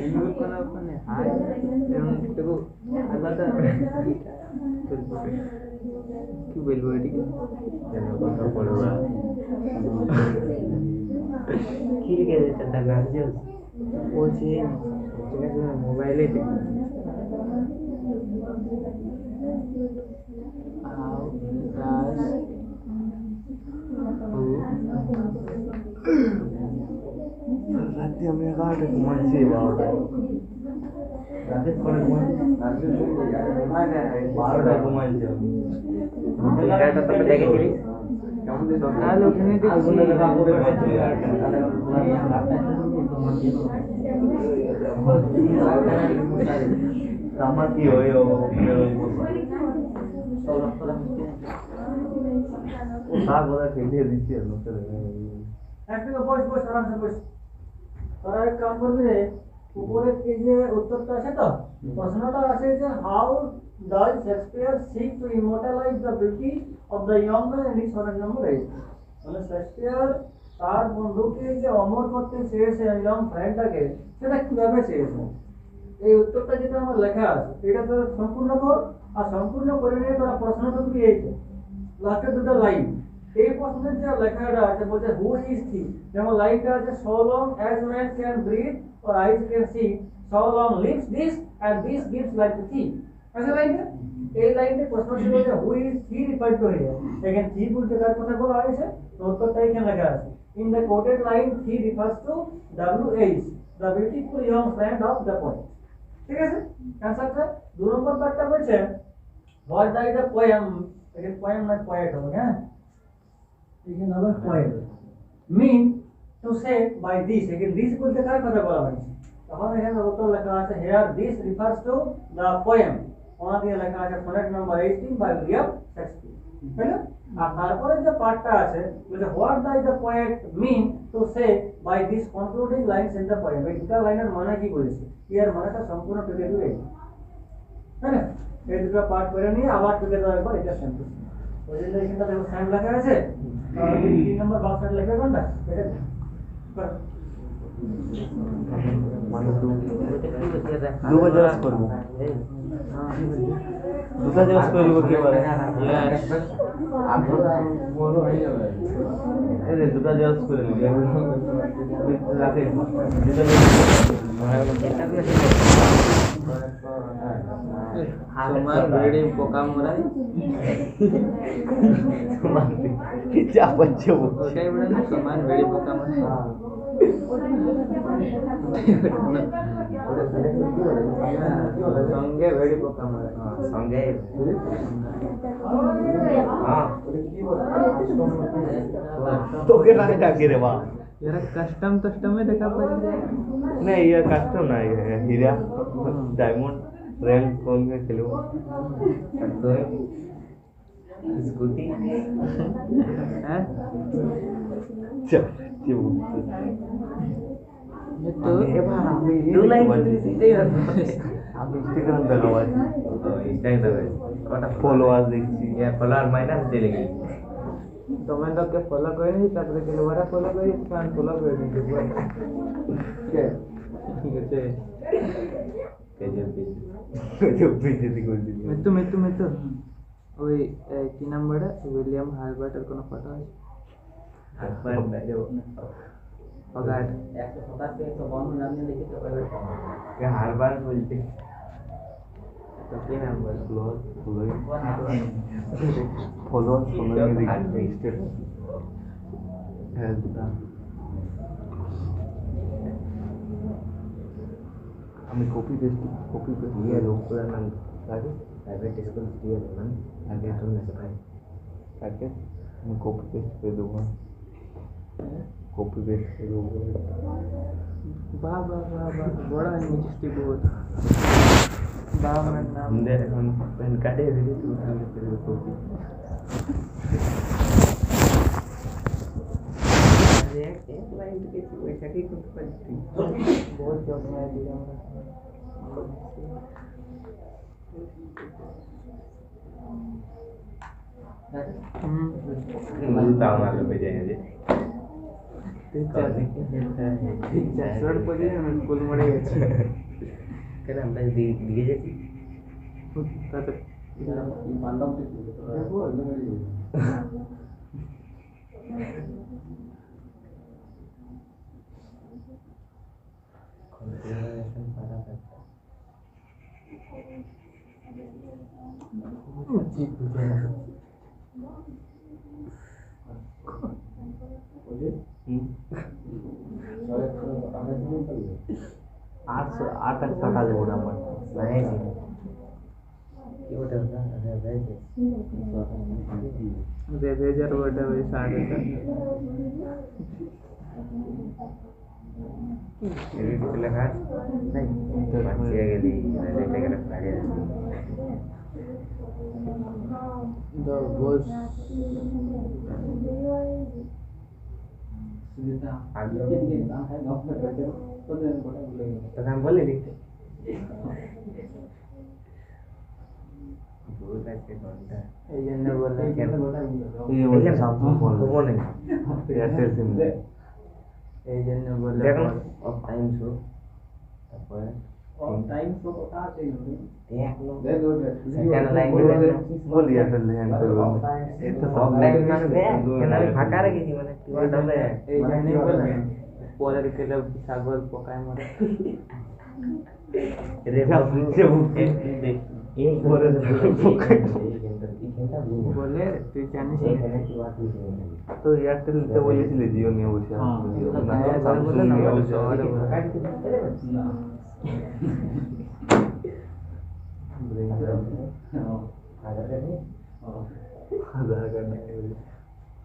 এমন কোন আপনে হাই এমন দেখো আলাদা কি বলবো এটিকে যেন কথা পড়বা কি কে যেটা গার্জিয়ান ও যে ঠিক আছে মোবাইলে how does রাতে আমি 11টা ঘুমাচ্ছি 12টা রাতে পরে রাতে 12টা ঘুমাচ্ছি আমি এটা তো দেখেছিলি সকাল উঠে sama কি হয় ও সাগ ওরা খেলে দিচ্ছে লোকে একটু বস আরামসে বস তোরা এক কাম করবি উপরে এই যে উত্তরটা আছে তো প্রশ্নটা আছে যে how does Shakespeare seek to immortalise the beauty of the young man and his sonnet number 8 মানে শেক্সপিয়ার তার বন্ধুকে যে অমর করতে চেয়েছে ইয়ং ফ্রেন্ডটাকে সেটা কিভাবে চেয়েছে এই উত্তরটা যেটা আমার লেখা আছে এটা তোরা সম্পূর্ণ কর আর সম্পূর্ণ করে নিয়ে তোরা প্রশ্নটুকু এই লাস্টে দুটো লাইন এই প্রশ্নের যে লেখাটা আছে বলছে হু ইজ থি যেমন লাইনটা আছে so long as man can breathe or eyes can see so long lives this and this gives life to thee ऐसा लाइनটা এই লাইনে প্রশ্ন ছিল যে who is thee referred to here এখানে থি বলতে কার কথা বলা হয়েছে তো উত্তরটা এখানে লেখা আছে in the quoted line thee refers to WH the beautiful young friend of the poet ঠিক আছে অ্যানসারটা 2 নম্বর পার্টটা বলছে what is the poem এখানে poem না poet হবে হ্যাঁ এখানে হবে poem mean to say by this এখানে this বলতে কার কথা বলা হয়েছে তখন এখানে উত্তর লেখা আছে here this refers to the poem ওনা দিয়ে লেখা আছে sonnet number 18 by William Shakespeare তাই না আর তারপরে যে পার্টটা আছে বলে what does the poet mean to say by this concluding lines in the poem এই দুটো লাইনের মানে কি বলেছে এর মানেটা সম্পূর্ণ টুকে দিলে তাই না এই দুটো পার্ট করে নিয়ে আবার টুকে দাও একবার এটা সেন্টেন্স ওই যে এখানটা দেখো সাইড লেখা আছে, আর 3 নম্বর বাক্স সাইড লেখা কোনটা এটা কর। মানে দুটো জেরক্স করবো, দুটো জেরক্স করবো কি বলে এই যে দুটো জেরক্স করে নিবি রাতে সমান বেড়ে পোকা মরাই চাপ পাচ্ছে ওটাই বলে না, সমান বেড়ে পোকা মরাই। সঙ্গে বেড়ে পোকা মরাই। সঙ্গে তোকে না ডাকে রে বা यार कस्टम कस्टम में देखा पर नहीं ये कस्टम ना है हीरा डायमंड रैंक कौन में खेलो स्कूटी हैं चल ये तो दो लाइन आप इंस्टाग्राम लगावा इंस्टाग्राम कटा फॉलोअर्स देखছি या फॉलोअर माइनस चलेगी तुम्हें लोग के फॉलो करेंगे तब के दोबारा फॉलो करेंगे तो फैन फॉलो कर देंगे क्या ठीक है जो पीछे से कोई मैं तो ওই কি নাম বড় উইলিয়াম হার্বার্টের কোনো ফটো আছে हार्बर में जो অগাড 187 152 নাম নিয়ে লিখে তো পারবে क्या हार्बर बोलते तो क्या नाम बोल फॉलो में स्टेटस है দুটা আমি কপি পেস্ট দিয়ে লোকরা নাম আগে प्राइवेट स्कूल दिया था ना आगे तुमने सिखाई ताकि मैं कॉपी पेस्ट कर दूंगा कॉपी पेस्ट कर दूंगा वाह वाह वाह वाह बड़ा मिस्टेक बहुत वाह मैं नाम हमने हम पेन काटे भी तो हमने तेरे कॉपी एक लाइन के वैसा की कुछ पढ़ती बहुत जॉब में दिया मुझे मार लो जाएंगे शर्ट पहने मैं स्कूल में গেছি কেন আমরা দিয়ে যাচ্ছি তাতে বান্দম कॉन्फ़िगरेशन सारा करता आठ तक सटा दे बोला मत नहीं ये बोलता है अरे वेज रेजर वर्ड है वही साढ़े का ये भी लगा नहीं बच्चे के लिए लेटे के रख दिया the was तो हम बोले लिखते এই জন্য বললাম ये मुझे सैमसंग फोन वो नहीं एयरटेल सिम এই জন্য বললাম देखो ऑफ टाइम शो তারপরে টাইম তো কথা আছে देख लो সেকেন্ড লাইন बोल एयरटेल हैंड कर এটা সব টাইম মানে কেন আমি ফাঁকা রেখেছি মানে কি বলতে এই জন্য বললাম পরের কেলে ছাগল পোকায় মরে রে বাবু एक बोले বলে তুই জানিস तो एयरटेल से बोलेছিলে जियो নিয়ে বসে না বলে না শহরে आधार कार्ड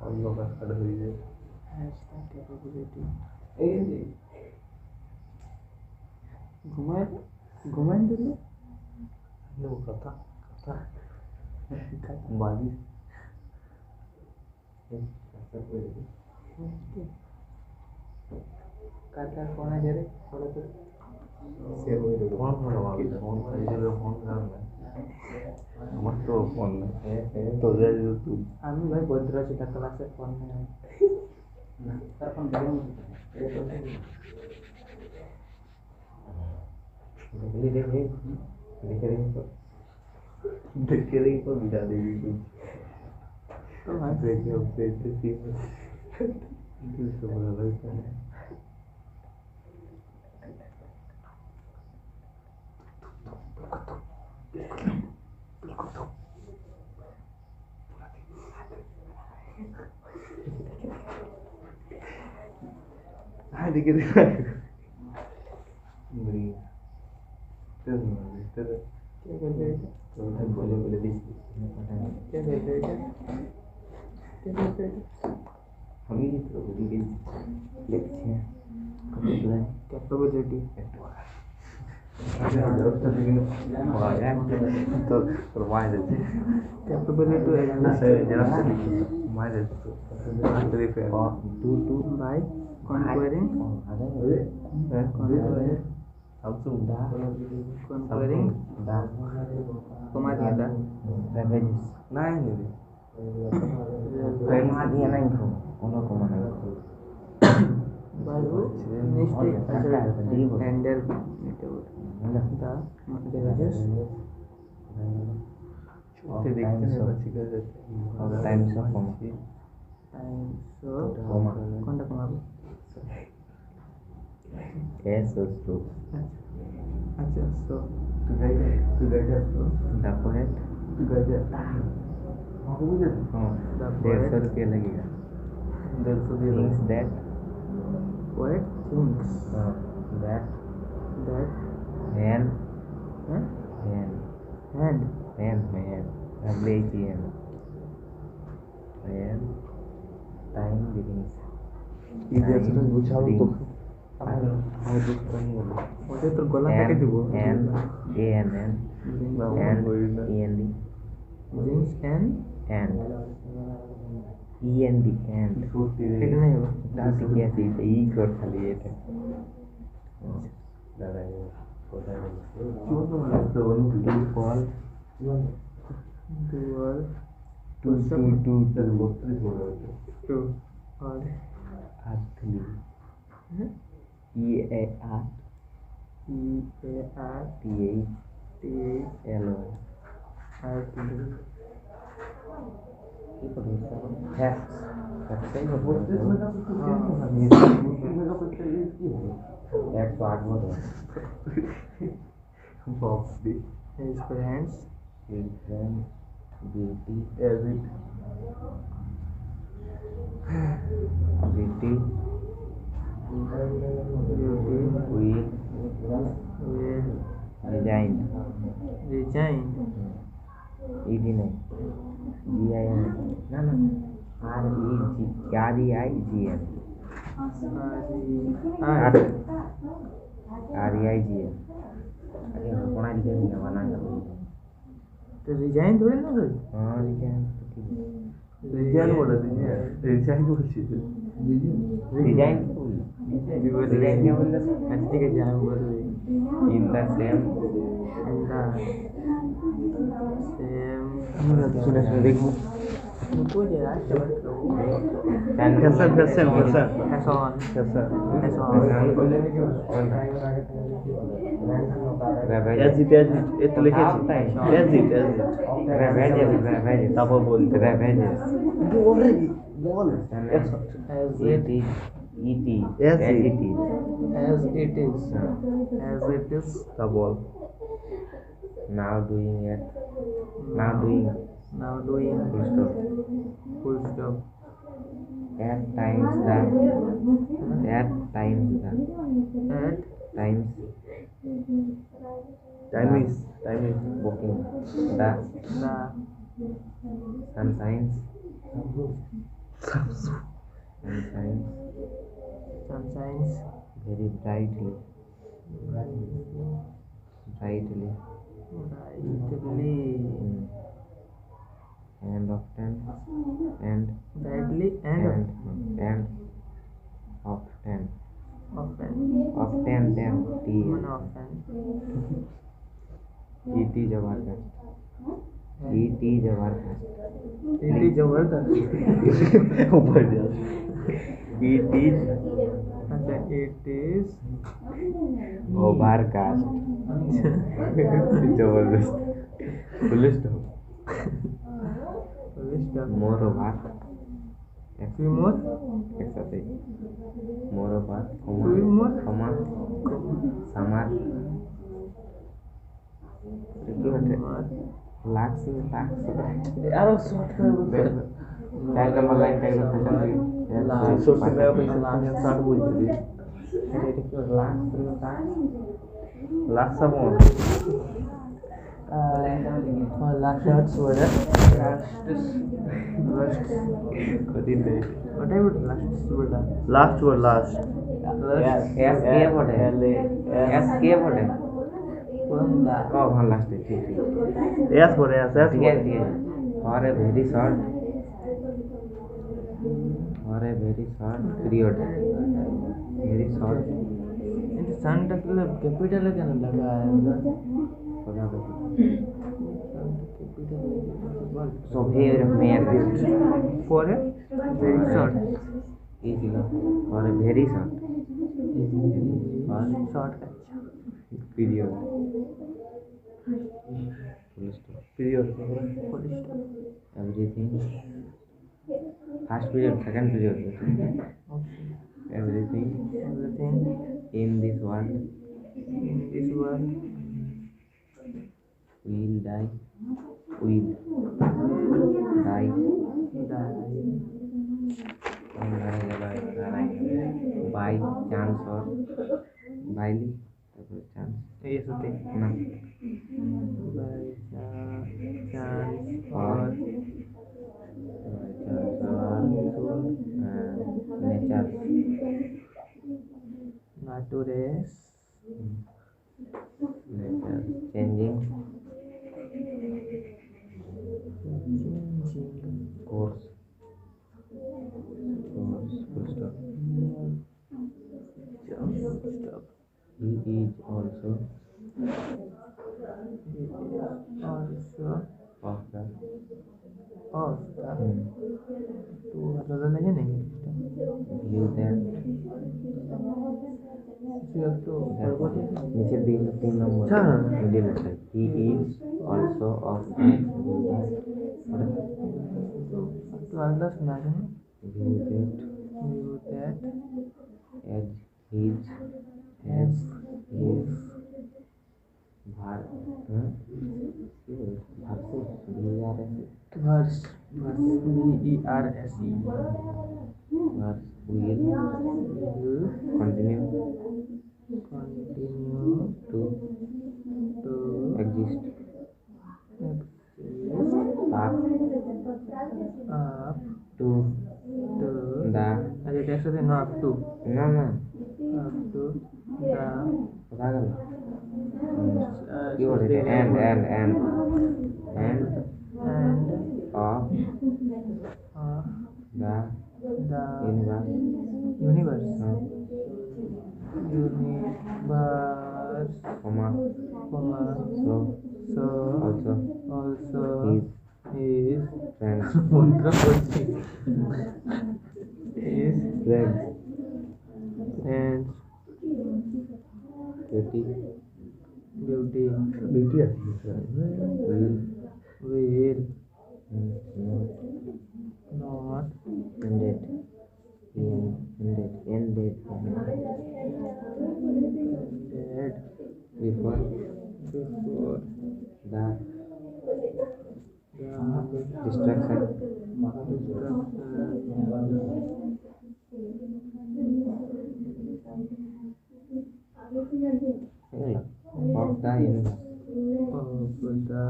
অন্য কার্ড হয়ে যায় এই যে ঘুমাই দিলে नो कथा बाजी কাটা কোনা জেরে ফলো তো फोन फोन कर আমার তো ফোন নেই তোদের তুই আমি ভাই ভদ্র সেটা ক্লাসে ফোন নেই দেখলি দেখে দেখে দেখি তো বিদা দেখি তো ভাই দেখে দেখে কিছু বলা লাগছে Hai dikit beri terus क्या कर रहे थे boleh boleh di क्या कर रहे थे क्या कर रहे थे हम ini terus di leknya kebetulan capability ada dokter begini wah ya termain aja capability saya jelas main itu ada di film to by conquering conquering Samsung dah conquering dah kematian dah ravages nah ini kematian yang itu ono kemana baru next ender itu dah ravages Itu देखते हैं बच्चे का times of comma time so comma कौन dah kemana S to अच्छा so तू गया the poet गजर aku punya हाँ 150 रुपया लगेगा 150 दे things that what things that that hand huh? hand hand hand WHM hand time begins Ini sudah bucah untuk ওটা তোর গলা কেটে দিব and and jeans and and এটা নাই হবে nanti क्या sih ई कर खाली এটা दादा ये কোথায় তো টু ফল ডুয়াল টু টু আর earthly E A R E A R T H T L R T কি করে হ্যাঁ সবটাই বলতে এক তো আট বছর বক্স দি his friends his friend beauty as it beauty beauty with will design resign ইডি নাই জি আই এন না না R E G R E I G N R E I G N আগে পড়া লিখে নিয়ে বানাই तो resign थोड़ी ना कोई हाँ लिखे हैं डिजाइन बोला दीजिए डिजाइन बोलिए डिजाइन डिजाइन क्या बोल रहे अच्छी के जाए बोल रही इन द सेम सुने सुने देखो मुझको जरा शब्द कैसा कैसा कैसा ऐसा कैसा रवेज ये तो लिखे एज इट रवेज तब बोलते रवेज बोल बोल इटी इटी As as it. It is as it is तब बोल now doing it now doing now doing full stop at times the at times time is booking the the sun shines sun shines very brightly brightly and often and brightly and often often often them tea one often it is about that It is our caste. It is our caste. ऊपर जाओ. It is अच्छा it is our caste. जबरदस्त. Full stop. More over. Three more. एक साथ ही. More over. Three more. Comma. Samar. itu ada lax. আরো short করে বলতে Child number line type of fashion. Short করে শর্ট বলছি এটা কি lax sabon. Last shots were कदी दे. what I would last word last word last S K what है? S K what है? Punda. Oh हाँ last है ठीक. এস পড়ে এস এস ठीक है. For a very short period. Very short. It Santa Club capital again लगा है पता नहीं. So here man for a very short easy for a very short short period. Full stop. Period Everything. First period, second period. Everything everything in this world in this world will die. By chance or by chance. yes okay No. by chance Or or nature. natures Nature changing course. Full stop. stop He is also also of the of the to मतलब नहीं नहीं view that you have to नीचे तीन number हाँ। Middle में he is also of the to Allah सुना है view that you that as his verse VERSE will will continue continue to to exist exist up up to to the अरे text से no up to no up to the पता कर क्या बोलते हैं and and of the the universe universe universe comma so also his friends controversy his friends and beauty beauty beauty আছে will will not not ended dead before the destruction of the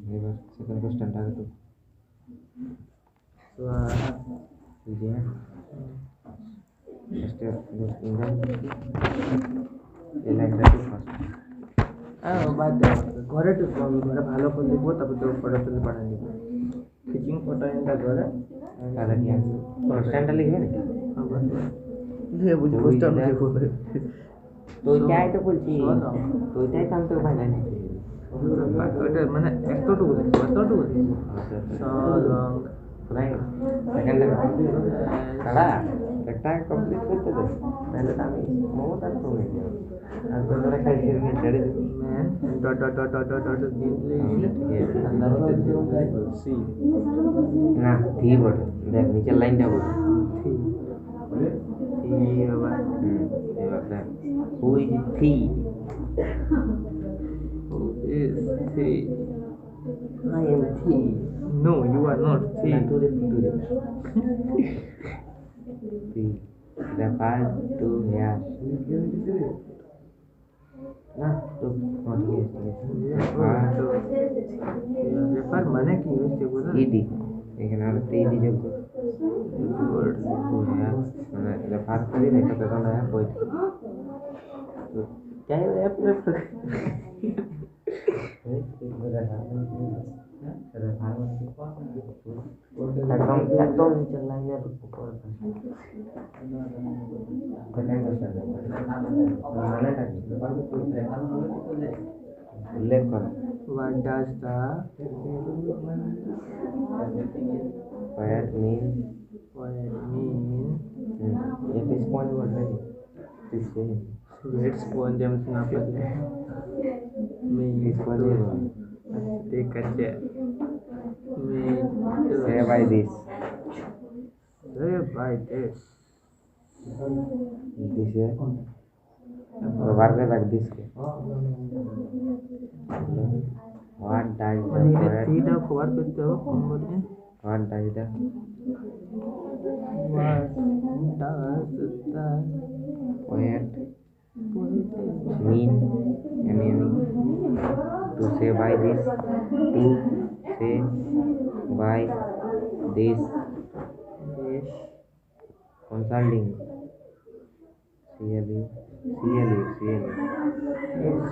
universe. Second question target. Yeah. First step ঘরে ঘরে ভালো করে লিখবো তারপর তো photo তুলে পাঠিয়ে দিব টিচিং ফটো ইনটা ঘরে question লিখবে নাকি? বুঝি পোস্টার লিখে তো ওইটাই তো বলছি শোনো। তো ওইটাই তো আমি তোকে ভাই জানি ওইটা মানে এতটুকু দেখো এতটুকু দেখো so long সেকেন্ড দাঁড়া একটা কমপ্লিট করতে দে তাহলে তো আমি মমতার তুমি আর তো তোরা খাইছি আমি ছেড়ে দিবি man dot দিলে সি না থি বটে দেখ নিচের লাইনটা বল থি বাবা এবার দেখ who is thee who is thee I am thee no you are not thee না টুরে থি রেফার টু হেয়ার না তো ঠিক আছে রেফার মানে কি হচ্ছে বলো ইডি এখানে আর ইডি যোগ কর টু হেয়ার মানে রেফার করি না এটা তো না বই তো চাই রেফার একদম একদম নিচের লাইনের উপর মানেটা কি উল্লেখ করো what does the Poet mean poet mean it is point word right this is sweet sponge हम सुना पहले मैं point word देख कर मैं say by this by this this है व्यवहार के रख दिस के what does the मैंने poet तीन खबर करते हो कौन बोलते हैं what does the what does the poet mean mean to say by this to say by this this consulting CLE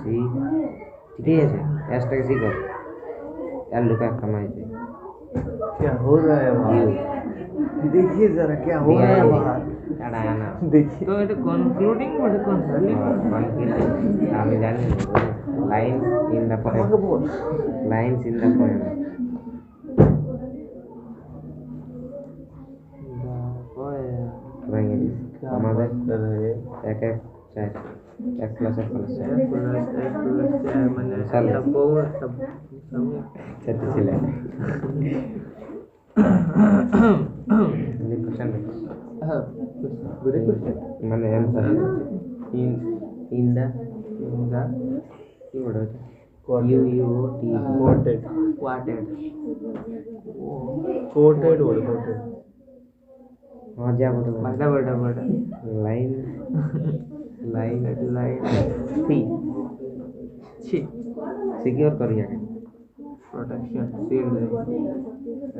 C ठीक है हैशटैग सी कर यार लुका कमाई थे क्या हो रहा है बाहर देखिए जरा क्या हो रहा है बाहर चढ़ाया ना देखिए तो এটা কনক্লুডিং বলে কনসাল্টিং আমি জানি লাইন ইন দ্য পোয়েম আমাকে বল লাইনস ইন দ্য পোয়েম আমাদের এক এক চার এক প্লাস এক প্লাস মানে চল। সব চারটে ছিল কোশ্চেন হ্যাঁ গুড কোশ্চেন মানে answer in in the the কি বড় এটা U U T quoted quoted कोटेड बोल कोटेड মজা বড় বড় বড় বড় লাইন লাইন লাইন থ্রি ছি সিকিউর করিয়া protection shield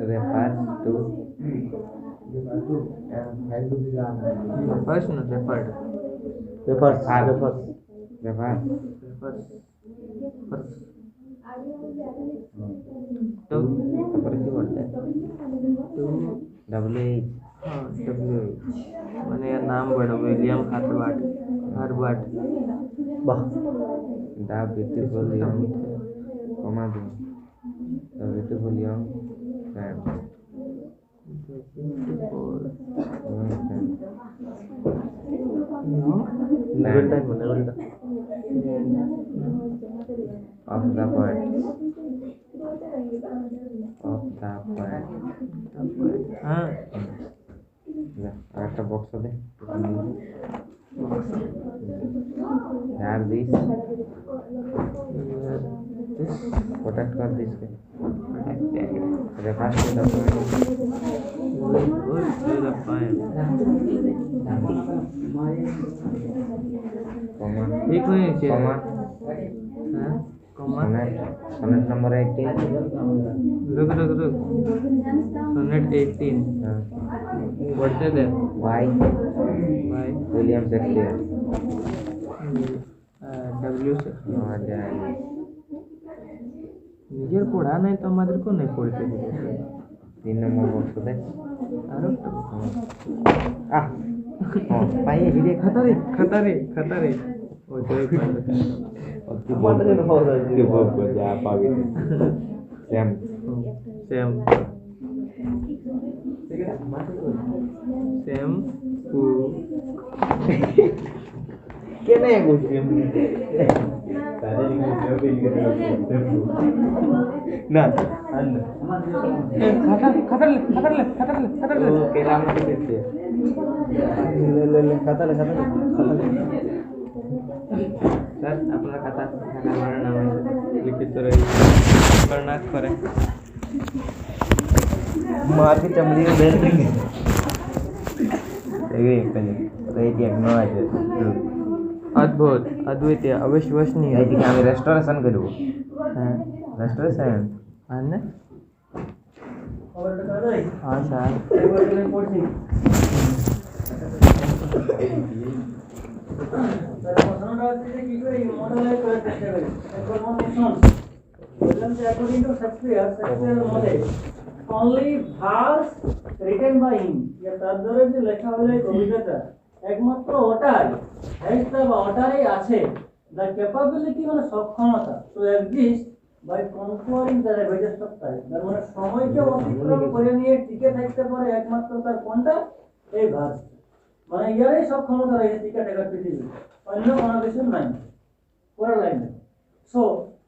refer to first no referred refers are refers refer first to তারপরে কি বলতে to WH हाँ WH मैंने यार नाम बड़ा विलियम हार्वर्ड हार्वर्ड वाह द ब्यूटीफुल यंग कमा दो the beautiful young friend level time level time of the poet of the poet हाँ আর একটা বক্স দে यार दिस this protect कर दिस के protected refer to the poet good to the fire comma ठीक नहीं है कॉमा हाँ कॉमा सोनेट सोनेट नंबर 18 रुक सोनेट 18 हाँ बढ़ते दे by by William Shakespeare W से आ जाएगी নিজের পড়া নাই তো আমাদেরকেও নাই পড়তে দিবে 3 नंबर बॉक्स दे আর একটা आ पाए हिरे खतरे ওইটাই পারবে কি বলবো যা পাবি স্যাম সেম সেম টু কেনে গুছিয়ে না খাতারলে কেরাম দিতে ले खाता ले सर अपना खाता हमारा नाम है लिखित तो रही करना करे मार के चमड़ी में बेल देंगे ये कहीं रही थी एक नौ आज अद्भुत अद्वितीय अविश्वसनीय है कि हमें रेस्टोरेशन करूँ हाँ रेस्टोरेशन हाँ ना और टका दे हाँ सर এবার তুমি পড়ছি তার প্রশ্নটা হচ্ছে যে কি করে মডেলাইজ করার চেষ্টা করি একবার মনে শুনুন বললাম যে according to Shakespeare model only verse written by him যে তার দ্বারা যে লেখা হলো এই কবিতাটা একমাত্র ওটাই হ্যাজটা বা ওটারই আছে দ্য ক্যাপাবিলিটি মানে সক্ষমতা to exist by conferring the ravages of time তার মানে সময়কে অতিক্রম করে নিয়ে টিকে থাকতে পারে একমাত্র তার কোনটা এই ভার্স মানে ইয়ারই সব ক্ষমতা রয়েছে টিকে থাকার পৃথিবী অন্য কোনো কিছু নাই পরের লাইনে সো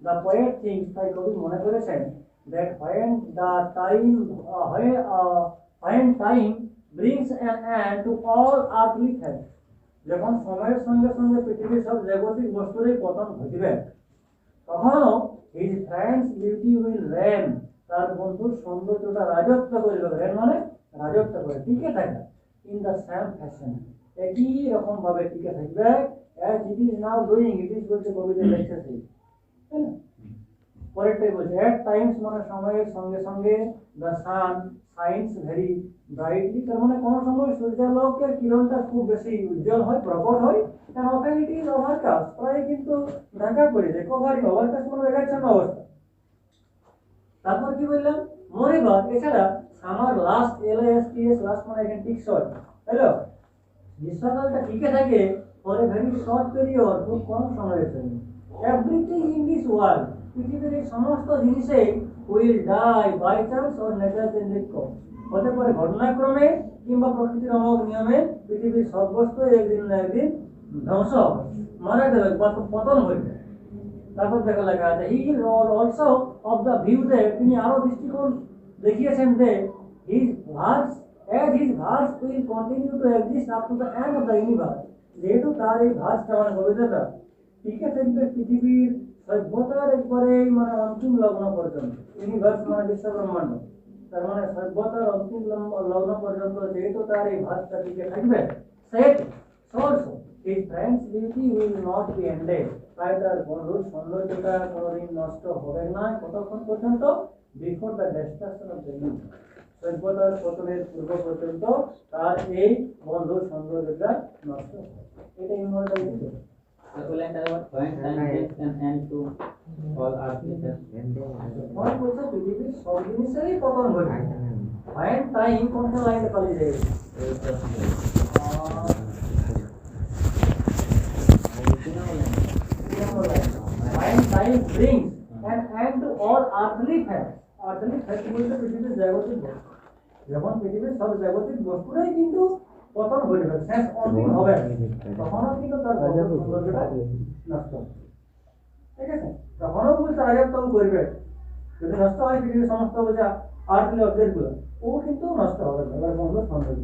দ্য পোয়েট থিংস তাই কবি মনে করেছেন that when time brings an end to all earthly things যখন সময়ের সঙ্গে সঙ্গে পৃথিবীর সব জাগতিক বস্তুরই পতন ঘটবে তখনও his friend's beauty will reign তার বন্ধুর সৌন্দর্যটা রাজত্ব করবে reign মানে রাজত্ব করে টিকে থাকা in the same fashion একই রকম ভাবে টিকে থাকবে as it is now doing it is বলছে কবিতা লেখছে তাই না পরেরটাই বলছে at times মানে সময়ের সঙ্গে সঙ্গে the sun shines very brightly তার মানে কোন সময় সূর্যালোকের কিরণটা খুব বেশি উজ্জ্বল হয় প্রকট হয় and often it is overcast প্রায় কিন্তু ঢাকা পড়ে যায় কভারিং ওভারকাস্ট মানে মেঘাচ্ছন্ন অবস্থা তারপর কি বললাম মোরেবার এছাড়া সামার লাস্ট LASTS লাস্ট মানে এখানে টিক শর্ট হ্যালো গ্রীষ্মকালটা টিকে থাকে for a very short period খুব কম সময়ের জন্য এভরিথিং ইন দিস ওয়ার্ল্ড পৃথিবীর এই সমস্ত জিনিসে will die by chance or natural changes কম হতে পারে ঘটনাক্রমে কিংবা প্রকৃতির অমোঘ নিয়মে পৃথিবীর সব বস্তু একদিন না একদিন ধ্বংস হবে মারা যাবে বা পতন হইবে তারপর দেখা লেখা আছে he is also of the view যে তিনি আরো দৃষ্টিকোণ দেখিয়েছেন যে his verse his verse will continue to exist up to the end of the universe যেহেতু তার এই ভার্সটা মানে কবিতাটা টিকে থাকবে পৃথিবীর সভ্যতার একবারে মানে অন্তিম লগ্ন পর্যন্ত ইউনিভার্স মানে বিশ্ব ব্রহ্মাণ্ড তার মানে সভ্যতার অন্তিম লগ্ন পর্যন্ত যেহেতু তার এই ভার্সটা টিকে থাকবে set also his friend's beauty will not be ended তাই তার বন্ধুর সৌন্দর্যটা কোনোদিন নষ্ট হবে না কতক্ষণ পর্যন্ত before the destruction of the universe সভ্যতার পতনের পূর্ব পর্যন্ত তার এই বন্ধুর সৌন্দর্যটা নষ্ট হবে এটা ইমর্টালিটি পৃথিবীর সব জিনিসেরই পতন ঘটবে ফাইন টাইম কোনটা লাইনে পালিয়ে যাবে fine time brings an end to all earthly facts বলতে পৃথিবীর জাগতিক বস্তু যখন পৃথিবীর সব জাগতিক বস্তুরাই কিন্তু পতন ঘটবে শেষ অন্তিম হবে তখনও কিন্তু তার সৌন্দর্যটা নষ্ট হবে ঠিক আছে তখনও বলছে রাজত্ব করবে যদি নষ্ট হয় পৃথিবীর সমস্ত বলছে আর্থলি অবজেক্ট গুলো ও কিন্তু নষ্ট হবে এবার বন্ধু সৌন্দর্য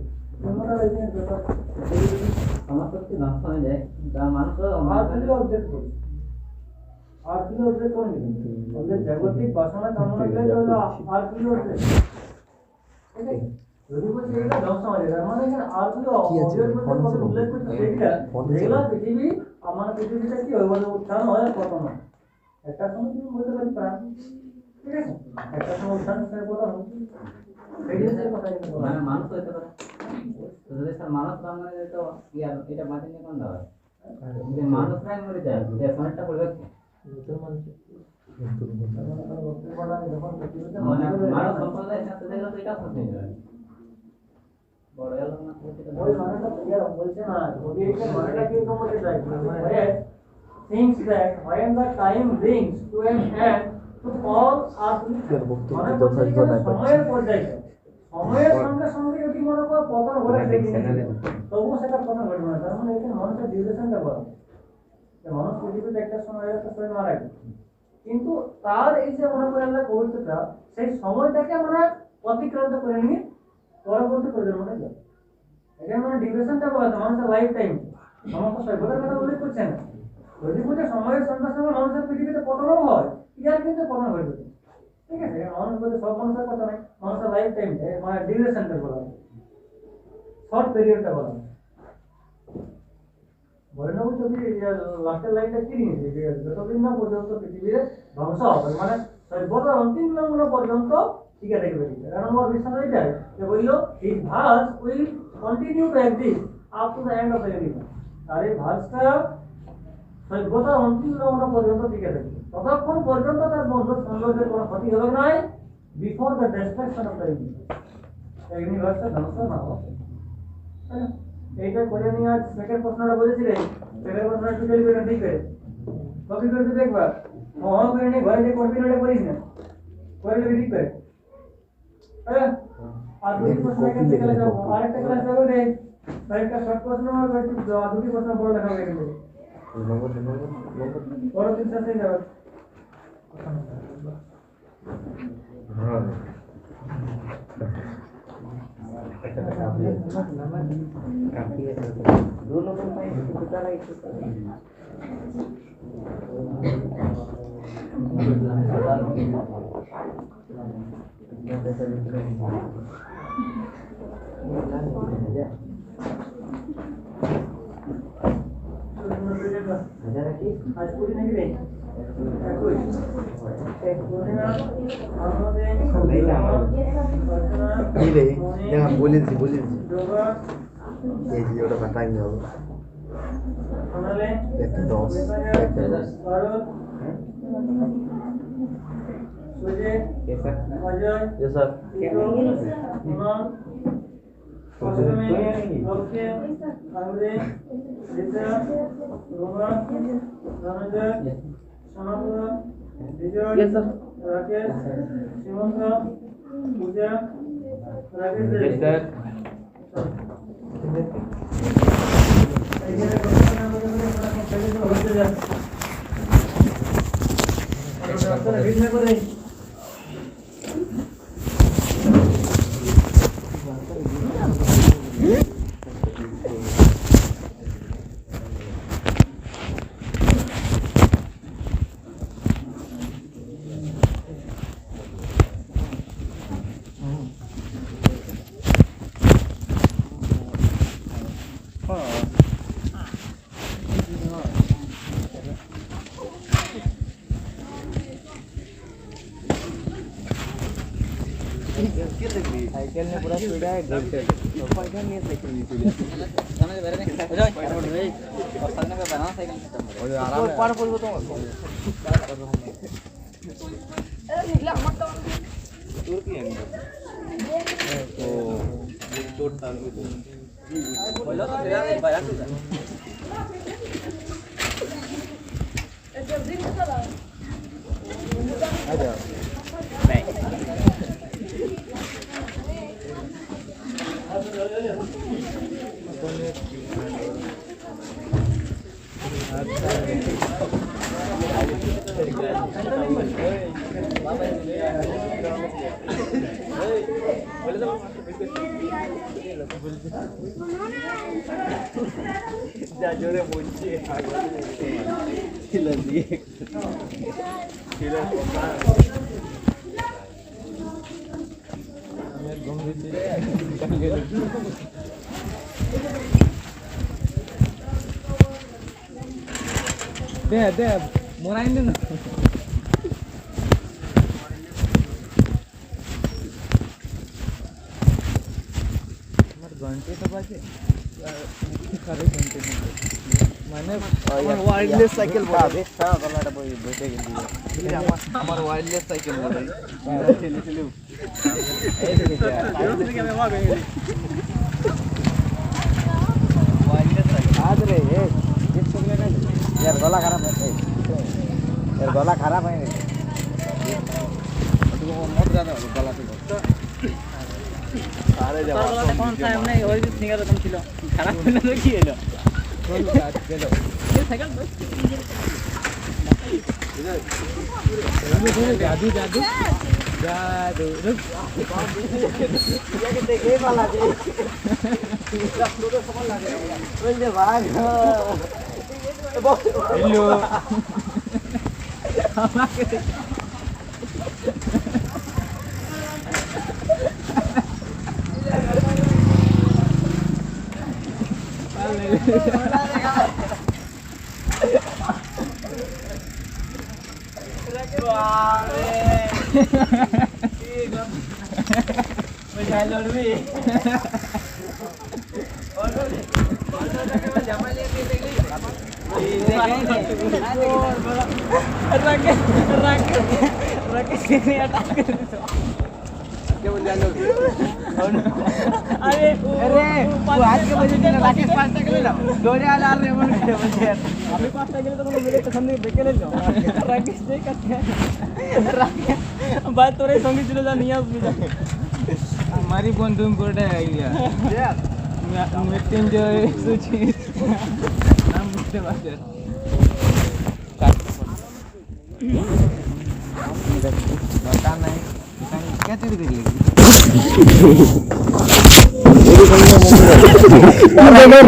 সমস্ত কিছু নষ্ট হয়ে যায় মানুষ আর্থলি অবজেক্ট বলছে আর্থলি অবজেক্ট কোন ওদের জাগতিক বাসনা কামনা করে হলো আর্থলি অবজেক্ট ঠিক আছে যদি বলছে এটা ধ্বংস হয়ে যাবে মানে এখানে আর্থলি অবজেক্ট বলতে উল্লেখ করতে সেটা যেগুলো পৃথিবী আমার পৃথিবীটা কি হয় বলে উত্থান হয় পতন হয় একটা সময় তুমি বলতে পারি প্রাণ ঠিক আছে একটা সময় উত্থান হয় পতন হয় এই জিনিসের কথা কিন্তু মানে মানুষ হইতে পারে তো যদি স্যার মানুষ না মানে তো ইয়ার এটা বাতিল নিয়ে কোন দাও যদি মানুষ নাই মরে যায় যে সময়টা পড়বে মানে মানুষ সম্পূর্ণ সাথে দেখলে তো এটা হচ্ছে না বড় এলো না ওই মানেটা ইয়ার বলছে না যদি এই মানেটা কি কমতে যায় মানে thinks that when the time brings to an end to all are মানে বলতে গেলে সময়ের পর্যায়ে সময়ের সঙ্গে সঙ্গে যদি মনে করো পতন ঘটে তবুও সেটা পতন ঘটবে না তার মানে এখানে মানুষের ডিউরেশনটা বলা যে মানুষ পৃথিবীতে একটা সময় একটা সময় মারা গেছে কিন্তু তার এই যে মনে করে আল্লাহ পবিত্রতা সেই সময়টাকে মানে অতিক্রান্ত করে নিয়ে পরবর্তী প্রজন্মটা যায় এখানে মানে ডিউরেশনটা বলা মানুষের লাইফ টাইম সমস্ত সভ্যতার কথা উল্লেখ করছে না যদি বলছে সময়ের সঙ্গে সঙ্গে মানুষের পৃথিবীতে পতনও হয় ইয়ার কিন্তু পতন ঘটবে ঠিক আছে মানুষ বলতে সব মানুষের কথা নয় মানুষের লাইফ টাইম মানে ডিউরেশনটা বলা শর্ট পিরিয়ডটা বলা বর্ণব যদি লাস্টের লাইনটা কি নিয়েছে যে যতদিন না পর্যন্ত পৃথিবীর ধ্বংস হবে মানে সভ্যতার অন্তিম লগ্ন পর্যন্ত টিকে থাকবে কারণ আমার বিশ্বাস এটাই যে বললো এই vase will continue to exist up to the end of the universe আর এই ভাসটা সভ্যতার অন্তিম লগ্ন পর্যন্ত টিকে থাকবে ততক্ষণ পর্যন্ত তার বন্ধুর সৌন্দর্যের কোনো ক্ষতি হবে নাই before the destruction of the ইউনিভার্সটা ধ্বংস না হবে এইটা করে নিয়ে আজ সেকেন্ড প্রশ্নটা বলেছিলেন সেকেন্ড প্রশ্নটা টোটালি করে ঠিক করে কপি করে দিতে একবার মহা করে নিয়ে ঘরে যে করবি না করিস না করে দিবি ঠিক করে আর দুই প্রশ্ন এখান থেকে যাবো আরেকটা ক্লাস যাবো রে আরেকটা শর্ট প্রশ্ন হবে দুটি প্রশ্ন বড় লেখা হবে কিন্তু বড় দিন সাথে যাবে दो लोगों में कितना लाइक आज पूरी नहीं गई jangan boleh ya sih udah katanya lo ya dos ya sir Rakesh Shivant Puja Rakesh Yes, sir. Cycle ने पूरा स्पीड है घंटे तो साइकिल नहीं साइकिल नहीं चली समझ बेरे नहीं हो जाए और सामने का बना साइकिल और आराम पार बोल तो दूर की है तो चोट ताल बोलो तो तेरा एक बार तू आजा Ya lloré mucho. Y la dije. Y la দে মোরাইন দে না घंटे तो बचे सारे घंटे মানে আমার ওয়্যারলেস সাইকেল বলে সারা গলাটা বইতে গেল আমার ওয়্যারলেস সাইকেল বলে ছেলে ছেলে এই দেখে কি আমি মা গেলি ওয়্যারলেস সাইকেল আদরে এক চকলেট আছে यार गला खराब है यार गला खराब है तू मत जाना गला से अरे जब कौन सा हमने ওই যে সিঙ্গার রকম ছিল খারাপ হলো তো কি হলো चलो आज चलो ये साइकिल जादू जादू जादू रुक ये के देखे वाला जी पूरा पूरा समझ लगे बोल दे भाग हेलो अरे आज के बजे दिन राकेश 5 टका ले लो दोरे वाला रे मन के बजे আমি 5 টাকা গেলে তখন মেরে সামনে বেকে নিল রাকেশ দেই কাটে রাকেশ ভাই তোরে সঙ্গে ছিল যা নিয়ে আসবি যা हमारी बंधु में पड़ा है क्या मृत्युंजय सुचित नाम बुझते पारछे बता नहीं क्या चीज देख ले